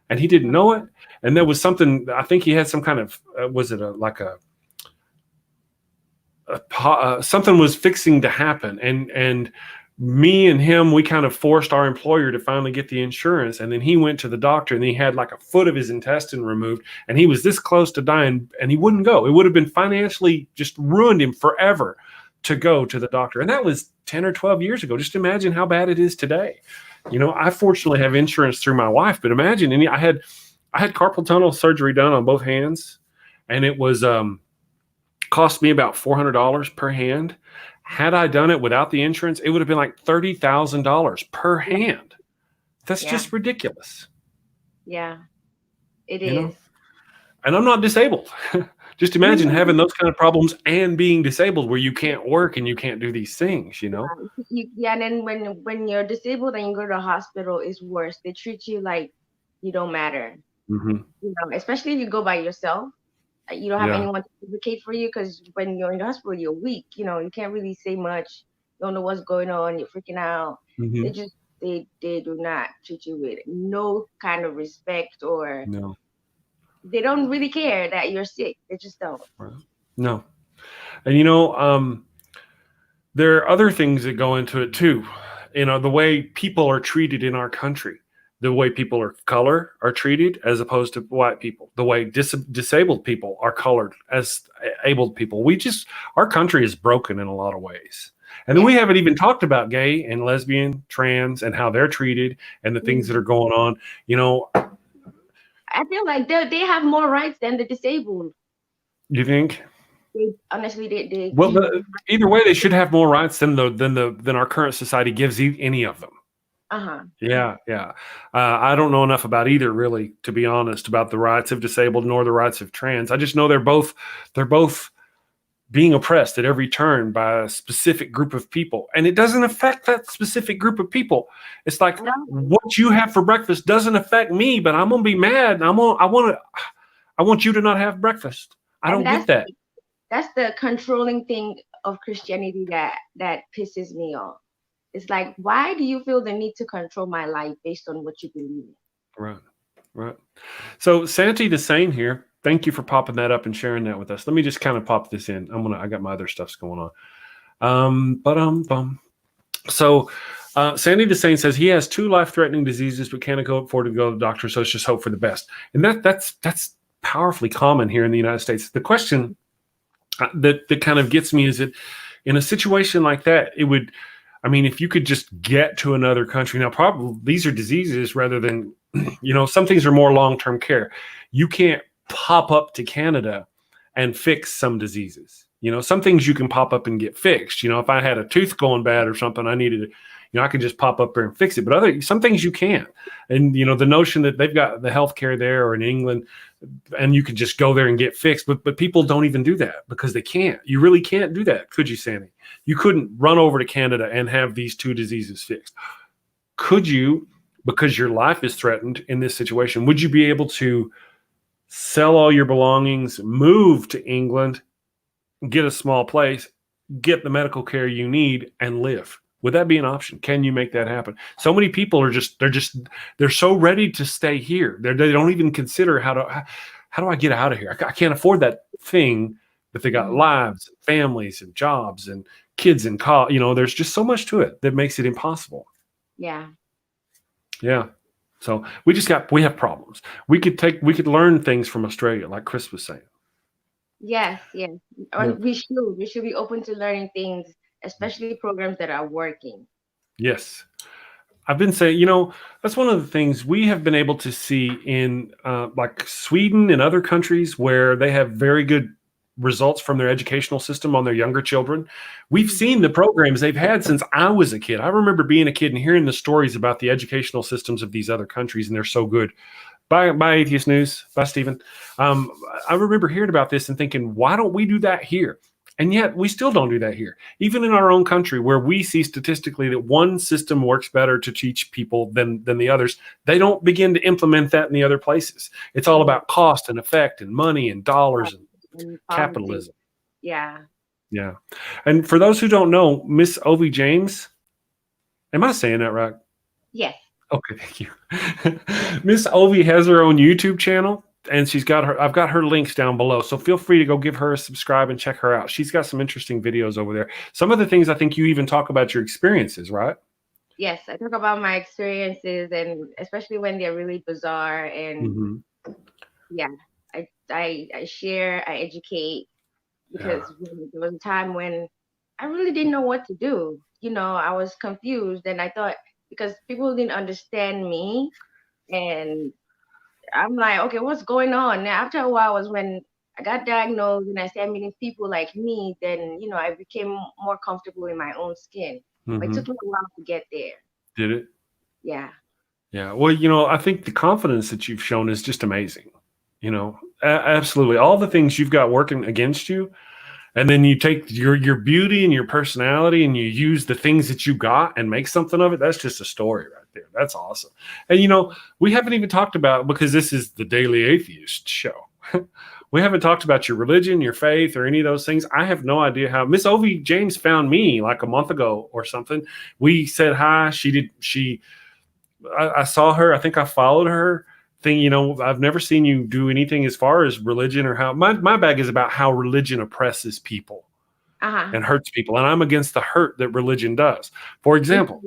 Speaker 1: and he didn't know it. And there was something, I think he had some kind of, something was fixing to happen. And me and him, we kind of forced our employer to finally get the insurance. And then he went to the doctor and he had like a foot of his intestine removed. And he was this close to dying and he wouldn't go. It would have been financially just ruined him forever to go to the doctor. And that was 10 or 12 years ago. Just imagine how bad it is today. I fortunately have insurance through my wife, but imagine, I had carpal tunnel surgery done on both hands, and it was cost me about $400 per hand. Had I done it without the insurance, it would have been like $30,000 per hand. That's just ridiculous.
Speaker 4: Yeah, it is.
Speaker 1: And I'm not disabled. Just imagine having those kind of problems and being disabled where you can't work and you can't do these things,
Speaker 4: and then when you're disabled and you go to the hospital, it's worse. They treat you like you don't matter. Especially if you go by yourself. You don't have anyone to advocate for you because when you're in the hospital, you're weak. You can't really say much. You don't know what's going on. You're freaking out. they do not treat you with no kind of respect, or
Speaker 1: No.
Speaker 4: they don't really care that you're sick. They just don't.
Speaker 1: Right. No. And there are other things that go into it too. The way people are treated in our country, the way people of color are treated as opposed to white people, the way disabled people are colored as abled people. Our country is broken in a lot of ways. And then we haven't even talked about gay and lesbian, trans, and how they're treated and the things that are going on.
Speaker 4: I feel like they have more rights than the disabled.
Speaker 1: You think?
Speaker 4: Honestly, they
Speaker 1: Well, either way, they should have more rights than our current society gives any of them. Yeah. I don't know enough about either, really, to be honest, about the rights of disabled nor the rights of trans. I just know they're both being oppressed at every turn by a specific group of people, and it doesn't affect that specific group of people. It's like what you have for breakfast doesn't affect me, but I'm gonna be mad. And I want you to not have breakfast. I don't get that.
Speaker 4: That's the controlling thing of Christianity that pisses me off. It's like, why do you feel the need to control my life based on what you believe in?
Speaker 1: Right. So Santi the Sane here, thank you for popping that up and sharing that with us. Let me just kind of pop this in. I got my other stuffs going on. So Sandy the Sane says he has 2 life-threatening diseases but can't afford to go to the doctor, so it's just hope for the best. And that's powerfully common here in the United States. The question that kind of gets me is that in a situation like that, if you could just get to another country. Now, probably these are diseases rather than, some things are more long-term care. You can't pop up to Canada and fix some diseases. Some things you can pop up and get fixed. If I had a tooth going bad or something, I needed to, I can just pop up there and fix it. But some things you can't. And, the notion that they've got the healthcare there or in England and you can just go there and get fixed. But people don't even do that because they can't. You really can't do that, could you, Sandy? You couldn't run over to Canada and have these 2 diseases fixed. Could you, because your life is threatened in this situation, would you be able to sell all your belongings, move to England, get a small place, get the medical care you need, and live? Would that be an option? Can you make that happen? So many people are they're so ready to stay here. They don't even consider how do I get out of here? I can't afford that thing, but they got lives, families, and jobs, and kids in college. There's just so much to it that makes it impossible.
Speaker 4: Yeah.
Speaker 1: So we have problems. We could learn things from Australia, like Chris was saying.
Speaker 4: Yes. We should be open to learning things, especially programs that are working. Yes.
Speaker 1: I've been saying, that's one of the things we have been able to see in like Sweden and other countries where they have very good results from their educational system on their younger children. We've seen the programs they've had since I was a kid. I remember being a kid and hearing the stories about the educational systems of these other countries, and they're so good. Bye, Atheist News. Bye, Stephen. I remember hearing about this and thinking, why don't we do that here? And yet we still don't do that here. Even in our own country, where we see statistically that one system works better to teach people than the others, they don't begin to implement that in the other places. It's all about cost and effect and money and dollars and capitalism.
Speaker 4: Yeah.
Speaker 1: And for those who don't know, Miss Ovi James, am I saying that right?
Speaker 4: Yes.
Speaker 1: Okay, thank you. Miss Ovi has her own YouTube channel. And I've got her links down below. So feel free to go give her a subscribe and check her out. She's got some interesting videos over there. Some of the things I think you even talk about your experiences, right?
Speaker 4: Yes, I talk about my experiences, and especially when they're really bizarre. And I share, I educate, because there was a time when I really didn't know what to do. I was confused, and I thought, because people didn't understand me, and I'm like, okay, what's going on? Now, after a while was when I got diagnosed and I started meeting people like me, then, I became more comfortable in my own skin. But it took me a while to get there.
Speaker 1: Did it?
Speaker 4: Yeah.
Speaker 1: Well, I think the confidence that you've shown is just amazing. Absolutely. All the things you've got working against you, and then you take your beauty and your personality and you use the things that you got and make something of it. That's just a story right there. That's awesome. And, we haven't even talked about, because this is the Daily Atheist show. We haven't talked about your religion, your faith, or any of those things. I have no idea how. Miss Ovi James found me like a month ago or something. We said hi. I saw her. I think I followed her thing. You know, I've never seen you do anything as far as religion or how my bag is about how religion oppresses people and hurts people. And I'm against the hurt that religion does. For example,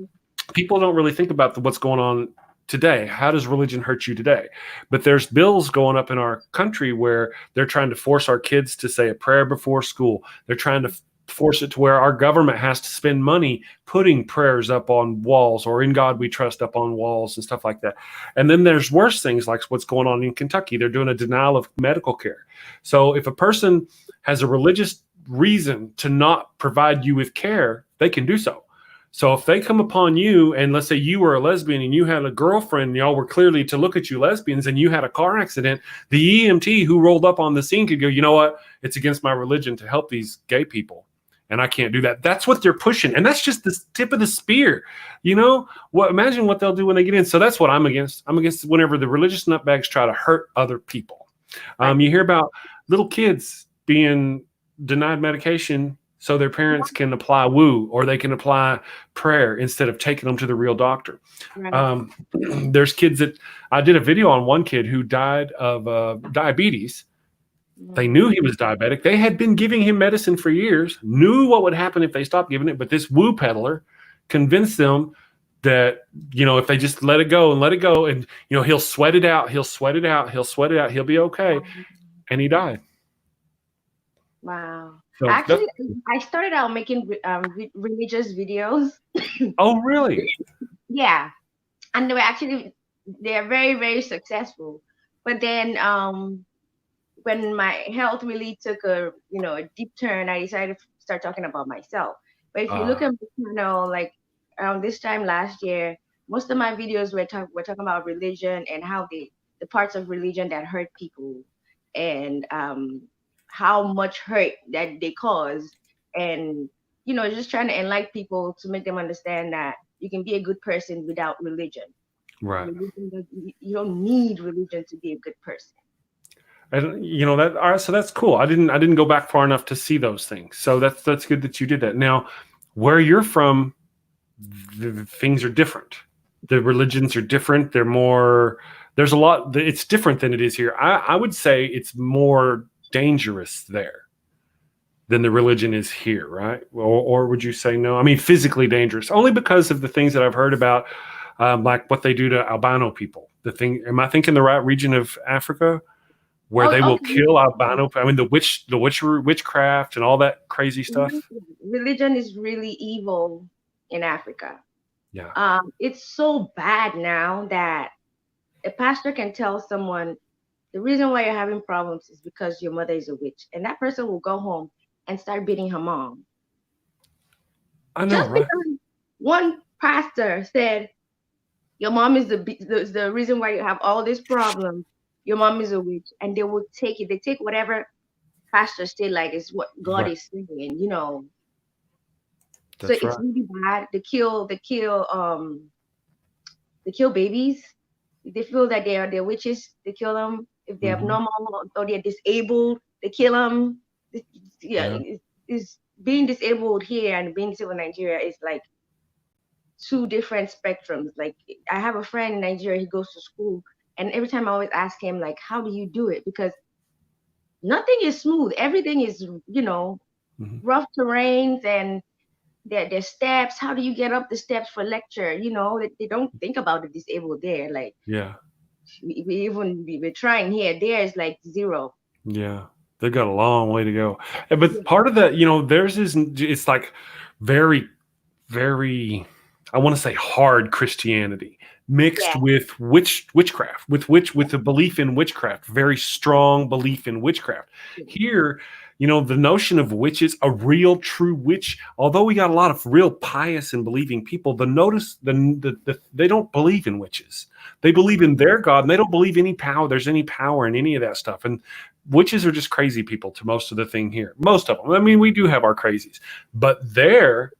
Speaker 1: people don't really think about what's going on today. How does religion hurt you today? But there's bills going up in our country where they're trying to force our kids to say a prayer before school. They're trying to force it to where our government has to spend money putting prayers up on walls or in God we trust up on walls and stuff like that. And then there's worse things like what's going on in Kentucky. They're doing a denial of medical care. So if a person has a religious reason to not provide you with care, they can do so. So if they come upon you and let's say you were a lesbian and you had a girlfriend, y'all were clearly to look at you lesbians and you had a car accident, the EMT who rolled up on the scene could go, you know what? It's against my religion to help these gay people. And I can't do that. That's what they're pushing. And that's just the tip of the spear. You know, imagine what they'll do when they get in. So that's what I'm against. I'm against whenever the religious nutbags try to hurt other people. You hear about little kids being denied medication so their parents can apply woo or they can apply prayer instead of taking them to the real doctor. Right. There's kids that I did a video on one kid who died of diabetes. They knew he was diabetic. They had been giving him medicine for years, knew what would happen if they stopped giving it. But this woo peddler convinced them that, you know, if they just let it go and, you know, he'll sweat it out. He'll be okay. And he died.
Speaker 4: Wow.
Speaker 1: So
Speaker 4: actually, I started out making religious videos.
Speaker 1: Oh, really?
Speaker 4: Yeah. And they're very, very successful. But then when my health really took a deep turn, I decided to start talking about myself. But if you look at my channel, like around this time last year, most of my videos were talking about religion and how the parts of religion that hurt people and how much hurt that they cause, and just trying to enlighten people to make them understand that you can be a good person without religion.
Speaker 1: Right.
Speaker 4: You don't need religion to be a good person.
Speaker 1: And that. All right, so that's cool. I didn't go back far enough to see those things. So that's good that you did that. Now, where you're from, the things are different. The religions are different. They're more. There's a lot. It's different than it is here. I would say it's more dangerous there than the religion is here, right? Or would you say no? I mean, physically dangerous, only because of the things that I've heard about, like what they do to albino people. Am I thinking the right region of Africa, where they will kill albino? I mean, the witchcraft and all that crazy stuff.
Speaker 4: Religion is really evil in Africa.
Speaker 1: Yeah.
Speaker 4: It's so bad now that a pastor can tell someone, the reason why you're having problems is because your mother is a witch. And that person will go home and start beating her mom.
Speaker 1: I know,
Speaker 4: just
Speaker 1: right?
Speaker 4: Because one pastor said, your mom is the reason why you have all this problem. Your mom is a witch. And they will take it. They take whatever pastors say like it's what God is saying,
Speaker 1: That's
Speaker 4: so it's really bad. They kill babies. If they feel that they're witches, they kill them. If they're abnormal or they're disabled, they kill them. It's being disabled here and being disabled in Nigeria is like two different spectrums. Like I have a friend in Nigeria, he goes to school, and every time I always ask him, like, how do you do it? Because nothing is smooth. Everything is, rough terrains and their steps. How do you get up the steps for lecture? They don't think about the disabled there. Like,
Speaker 1: yeah.
Speaker 4: We're trying here. There is like zero.
Speaker 1: Yeah, they've got a long way to go. But part of that, theirs is, it's like very, very, I want to say hard Christianity mixed with witchcraft, with a belief in witchcraft, very strong belief in witchcraft. Here, the notion of witches, a real true witch, although we got a lot of real pious and believing people, they don't believe in witches. They believe in their God, and they don't believe there's any power in any of that stuff. And witches are just crazy people to most of the thing here. Most of them. I mean, we do have our crazies, but they're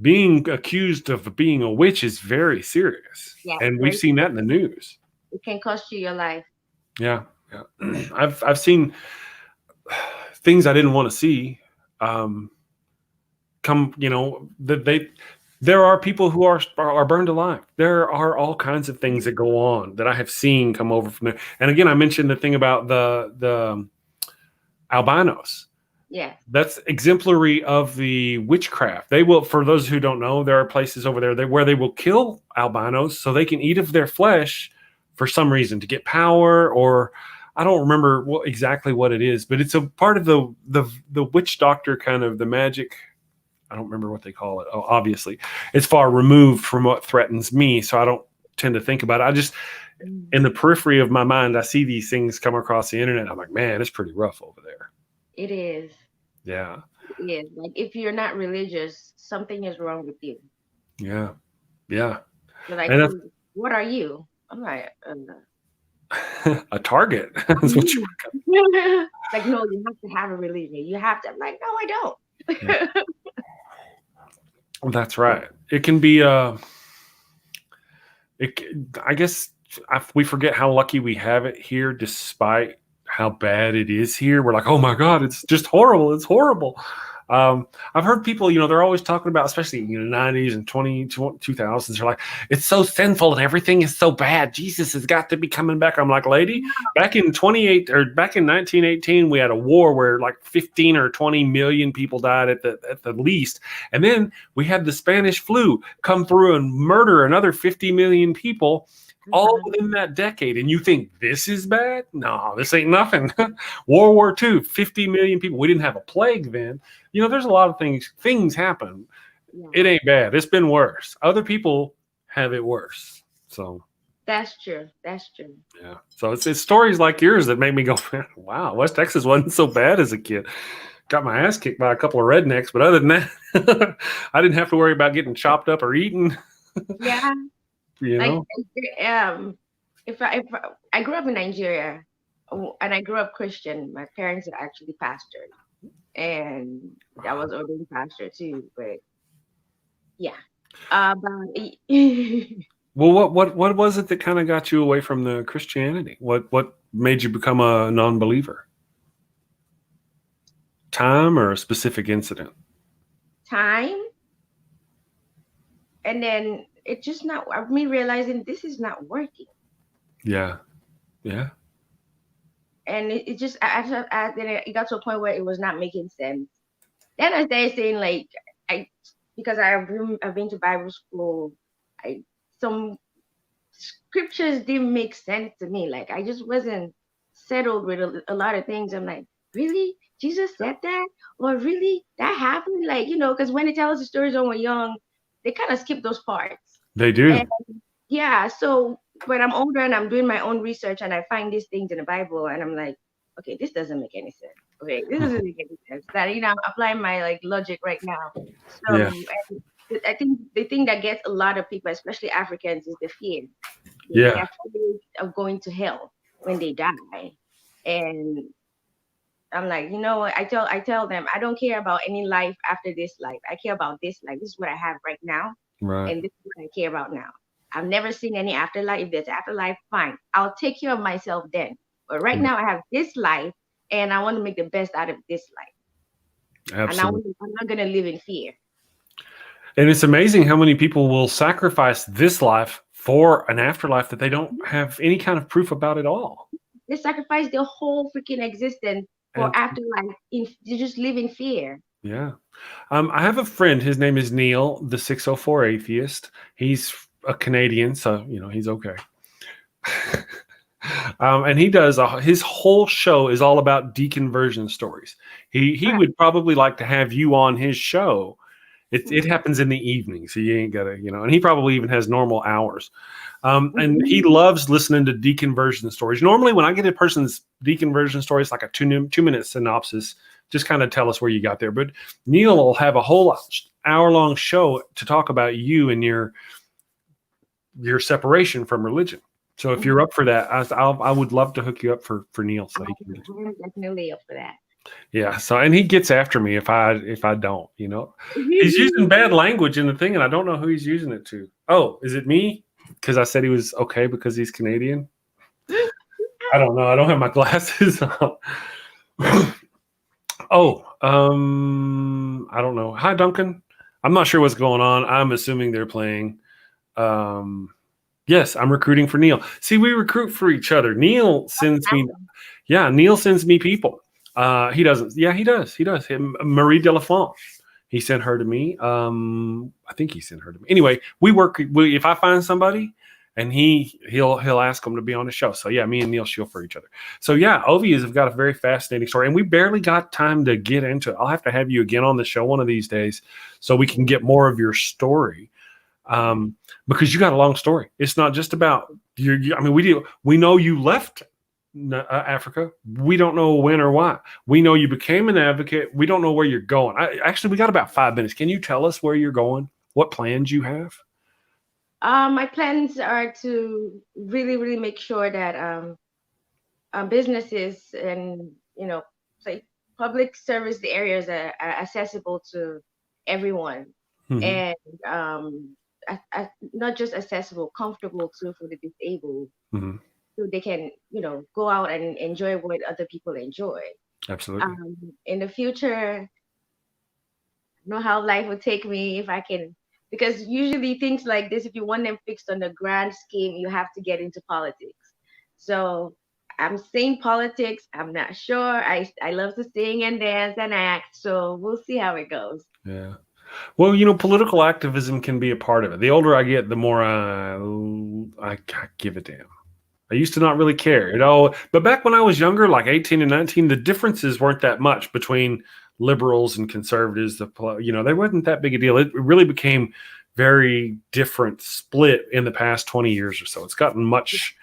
Speaker 1: being accused of being a witch is very serious. Yeah, and we've seen that in the news.
Speaker 4: It can cost you your life.
Speaker 1: Yeah. I've seen things I didn't want to see come, there are people who are burned alive. There are all kinds of things that go on that I have seen come over from there. And again, I mentioned the thing about the albinos.
Speaker 4: Yeah.
Speaker 1: That's exemplary of the witchcraft. They will, for those who don't know, there are places over there where they will kill albinos so they can eat of their flesh for some reason, to get power, or I don't remember exactly what it is, but it's a part of the witch doctor, kind of the magic. I don't remember what they call it. Oh, obviously, it's far removed from what threatens me, so I don't tend to think about it. I just, in the periphery of my mind, I see these things come across the internet. I'm like, man, it's pretty rough over there.
Speaker 4: It is.
Speaker 1: Yeah.
Speaker 4: It is. Like, if you're not religious, something is wrong with you.
Speaker 1: Yeah. Yeah.
Speaker 4: You're like, what are you? I'm like,
Speaker 1: a target. That's what you
Speaker 4: like, no, you have to have a religion. You have to. I'm like, no, I don't.
Speaker 1: Yeah. That's right. It can be I guess we forget how lucky we have it here, despite how bad it is here. We're like, oh my God, it's just horrible. It's horrible. I've heard people, they're always talking about, especially in the 90s and 2000s, they're like, it's so sinful and everything is so bad. Jesus has got to be coming back. I'm like, lady, back in 1918, we had a war where like 15 or 20 million people died at the least. And then we had the Spanish flu come through and murder another 50 million people all within that decade. And you think this is bad? No, this ain't nothing. World War II, 50 million people. We didn't have a plague then. There's a lot of things happen. Yeah. It ain't bad. It's been worse. Other people have it worse. So
Speaker 4: that's true. That's true.
Speaker 1: Yeah. So it's stories like yours that make me go, wow, West Texas wasn't so bad as a kid. Got my ass kicked by a couple of rednecks, but other than that, I didn't have to worry about getting chopped up or eaten.
Speaker 4: Yeah. If I grew up in Nigeria, and I grew up Christian, my parents are actually pastors, and I was ordained pastor too. But yeah,
Speaker 1: well, what was it that kind of got you away from the Christianity? What made you become a non-believer? Time or a specific incident?
Speaker 4: Time, and then it's just not me realizing this is not working.
Speaker 1: Yeah. Yeah.
Speaker 4: And it just, then it got to a point where it was not making sense. Then I started saying, because I've been to Bible school, some scriptures didn't make sense to me. Like, I just wasn't settled with a lot of things. I'm like, really? Jesus said that? Or really? That happened? Because when they tell us the stories when we're young, they kind of skip those parts.
Speaker 1: They do.
Speaker 4: And, yeah. So when I'm older and I'm doing my own research and I find these things in the Bible and I'm like, okay, this doesn't make any sense. Okay, this doesn't make any sense. That I'm applying my logic right now. So yeah. I think the thing that gets a lot of people, especially Africans, is the fear.
Speaker 1: Yeah.
Speaker 4: They're afraid of going to hell when they die. And I'm like, I tell them, I don't care about any life after this life. I care about this life. This is what I have right now.
Speaker 1: Right.
Speaker 4: And this is what I care about now. I've never seen any afterlife. If there's afterlife, fine. I'll take care of myself then. But right now I have this life and I want to make the best out of this life.
Speaker 1: Absolutely.
Speaker 4: And I'm not going to live in fear.
Speaker 1: And it's amazing how many people will sacrifice this life for an afterlife that they don't have any kind of proof about at all.
Speaker 4: They sacrifice their whole freaking existence for afterlife. You just live in fear.
Speaker 1: Yeah. I have a friend. His name is Neil, the 604 Atheist. He's a Canadian, so, he's okay. And he does, his whole show is all about deconversion stories. He would probably like to have you on his show. It happens in the evening, so you ain't got to, and he probably even has normal hours. And he loves listening to deconversion stories. Normally, when I get a person's deconversion story, it's like a 2-minute synopsis. Just kind of tell us where you got there. But Neil will have a whole hour-long show to talk about you and your separation from religion. So if you're up for that, I would love to hook you up for Neil. So
Speaker 4: I'm definitely up for that.
Speaker 1: Yeah. So, and he gets after me if I don't, he's using bad language in the thing and I don't know who he's using it to. Oh, is it me? Because I said he was okay because he's Canadian. I don't know. I don't have my glasses on. Oh, I don't know. Hi, Duncan. I'm not sure what's going on. I'm assuming they're playing. Yes, I'm recruiting for Neil. See, we recruit for each other. Neil sends me. Yeah, Neil sends me people. He doesn't. Yeah, he does. He does. Marie Delafont. He sent her to me. I think he sent her to me. Anyway, we work. If I find somebody, and he'll ask them to be on the show. So yeah, me and Neil shield for each other. So yeah, Ovi has got a very fascinating story, and we barely got time to get into it. I'll have to have you again on the show one of these days, so we can get more of your story. Because you got a long story. It's not just about I mean, we know you left Africa. We don't know when or why. We know you became an advocate. We don't know where you're going. Actually, we got about 5 minutes. Can you tell us where you're going? What plans you have?
Speaker 4: My plans are to really, really make sure that businesses and like public service areas are accessible to everyone, and not just accessible, comfortable too for the disabled, so they can go out and enjoy what other people enjoy.
Speaker 1: Absolutely.
Speaker 4: In the future, I know how life will take me if I can. Because usually things like this, if you want them fixed on the grand scheme, you have to get into politics. So I'm saying politics. I'm not sure. I love to sing and dance and act. So we'll see how it goes.
Speaker 1: Yeah. Well, political activism can be a part of it. The older I get, the more I give a damn. I used to not really care, but back when I was younger, like 18 and 19, the differences weren't that much between liberals and conservatives. They wasn't that big a deal. It really became very different split in the past 20 years or so. It's gotten much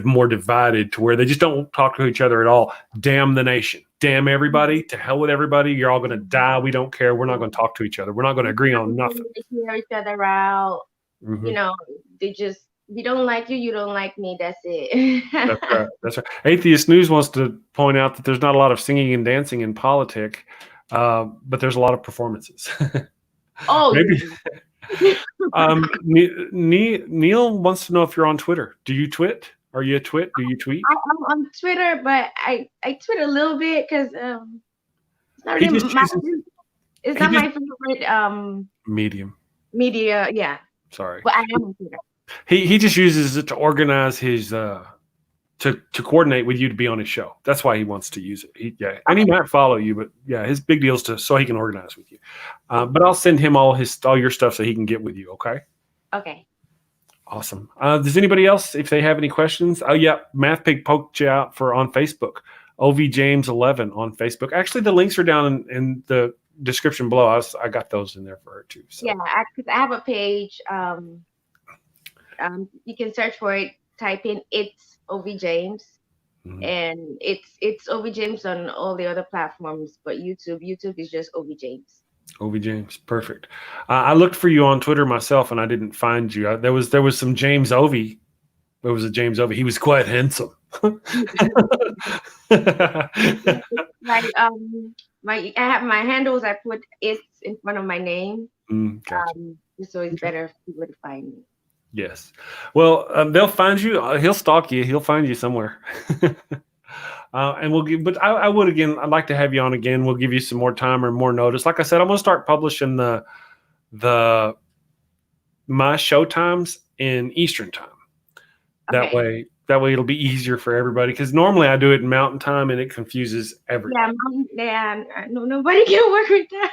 Speaker 1: more divided to where they just don't talk to each other at all. Damn the nation. Damn everybody. To hell with everybody. You're all going to die. We don't care. We're not going to talk to each other. We're not going to agree on nothing.
Speaker 4: They hear each other out. They just, we don't like you, you don't like me. That's it.
Speaker 1: That's right. Atheist News wants to point out that there's not a lot of singing and dancing in politics, but there's a lot of performances.
Speaker 4: Oh,
Speaker 1: maybe. Neil wants to know if you're on Twitter. Do you twit? Are you a twit? Do you tweet?
Speaker 4: I'm on Twitter, but I tweet a little bit because it's not really my favorite
Speaker 1: medium.
Speaker 4: Media, yeah.
Speaker 1: Sorry.
Speaker 4: But I am on Twitter.
Speaker 1: He just uses it to organize his to coordinate with you to be on his show. That's why he wants to use it. And he might follow you, but yeah, his big deal is so he can organize with you. But I'll send him all your stuff so he can get with you. Okay.
Speaker 4: Okay.
Speaker 1: Awesome. Does anybody else, if they have any questions? Oh yeah, Math Pig poked you out on Facebook. Ovi James 11 on Facebook. Actually, the links are down in the description below. I got those in there for her too. So.
Speaker 4: Yeah, because I have a page. You can search for it. Type in "It's Ovi James," and it's Ovi James on all the other platforms, but YouTube is just Ovi James.
Speaker 1: Ovi James, perfect. I looked for you on Twitter myself, and I didn't find you. There was some James Ovi. There was a James Ovi. He was quite handsome.
Speaker 4: I have my handles. I put "It's" in front of my name,
Speaker 1: gotcha.
Speaker 4: So it's better for people to find me.
Speaker 1: Yes. Well, they'll find you. He'll stalk you. He'll find you somewhere. And we'll give, but I would again, I'd like to have you on again. We'll give you some more time or more notice. Like I said, I'm going to start publishing my show times in Eastern time. That way it'll be easier for everybody. Because normally I do it in Mountain time and it confuses everybody.
Speaker 4: Yeah, nobody can work with that.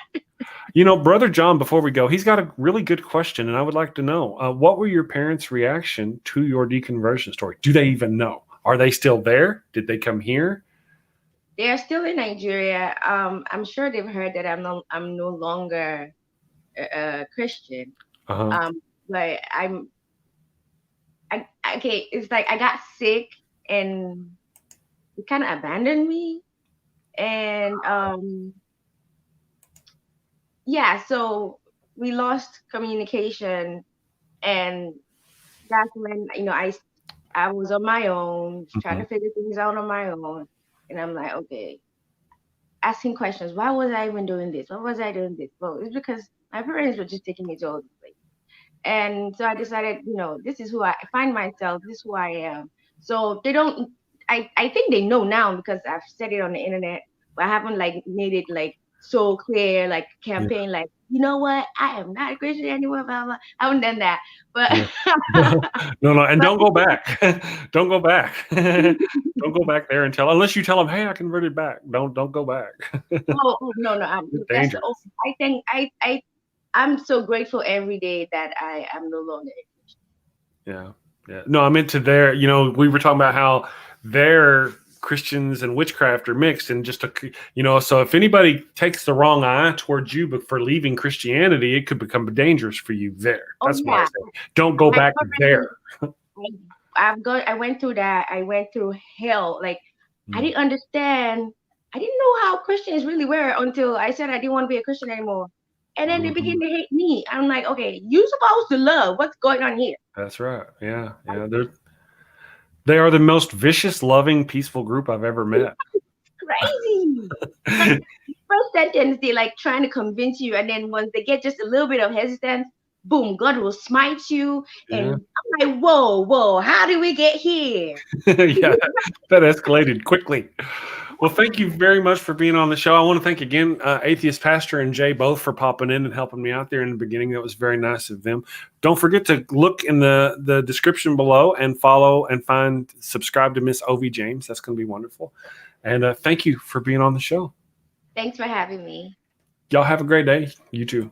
Speaker 1: Brother John, before we go, he's got a really good question, and I would like to know, what were your parents' reaction to your deconversion story? Do they even know? Are they still there? Did they come here?
Speaker 4: They are still in Nigeria. I'm sure they've heard that I'm no longer a Christian. But it's like I got sick and it kind of abandoned me, and so we lost communication, and that's when I was on my own, trying to figure things out on my own, and I'm like, okay, asking questions. Why was I even doing this? Why was I doing this? Well, it's because my parents were just taking me to all the place, and so I decided, this is who I find myself. This is who I am. So they don't. I think they know now because I've said it on the internet. but I haven't like made it like so clear, like campaign, like, you know what, I am not a Christian anymore, blah, blah. I haven't done that, but
Speaker 1: No, and don't go back. Don't go back. Don't go back there and unless you tell them, hey, I converted back. Don't go back.
Speaker 4: no, that's
Speaker 1: Dangerous.
Speaker 4: I think I'm so grateful every day that I am no longer.
Speaker 1: Yeah. No, I meant to their, we were talking about how their Christians and witchcraft are mixed, and just so if anybody takes the wrong eye towards you, but for leaving Christianity, it could become dangerous for you there. That's why I say, don't go back there.
Speaker 4: I went through that. I went through hell. Like, I didn't understand. I didn't know how Christians really were until I said I didn't want to be a Christian anymore. And then they begin to hate me. I'm like, okay, you're supposed to love. What's going on here?
Speaker 1: That's right. Yeah. They are the most vicious, loving, peaceful group I've ever met.
Speaker 4: Crazy. First sentence, they're like trying to convince you, and then once they get just a little bit of hesitance, boom, God will smite you. And I'm like, whoa, how did we get here?
Speaker 1: Yeah, that escalated quickly. Well, thank you very much for being on the show. I want to thank again Atheist Pastor and Jay both for popping in and helping me out there in the beginning. That was very nice of them. Don't forget to look in the description below and follow and subscribe to Miss Ovi James. That's going to be wonderful. And thank you for being on the show.
Speaker 4: Thanks for having me.
Speaker 1: Y'all have a great day. You too.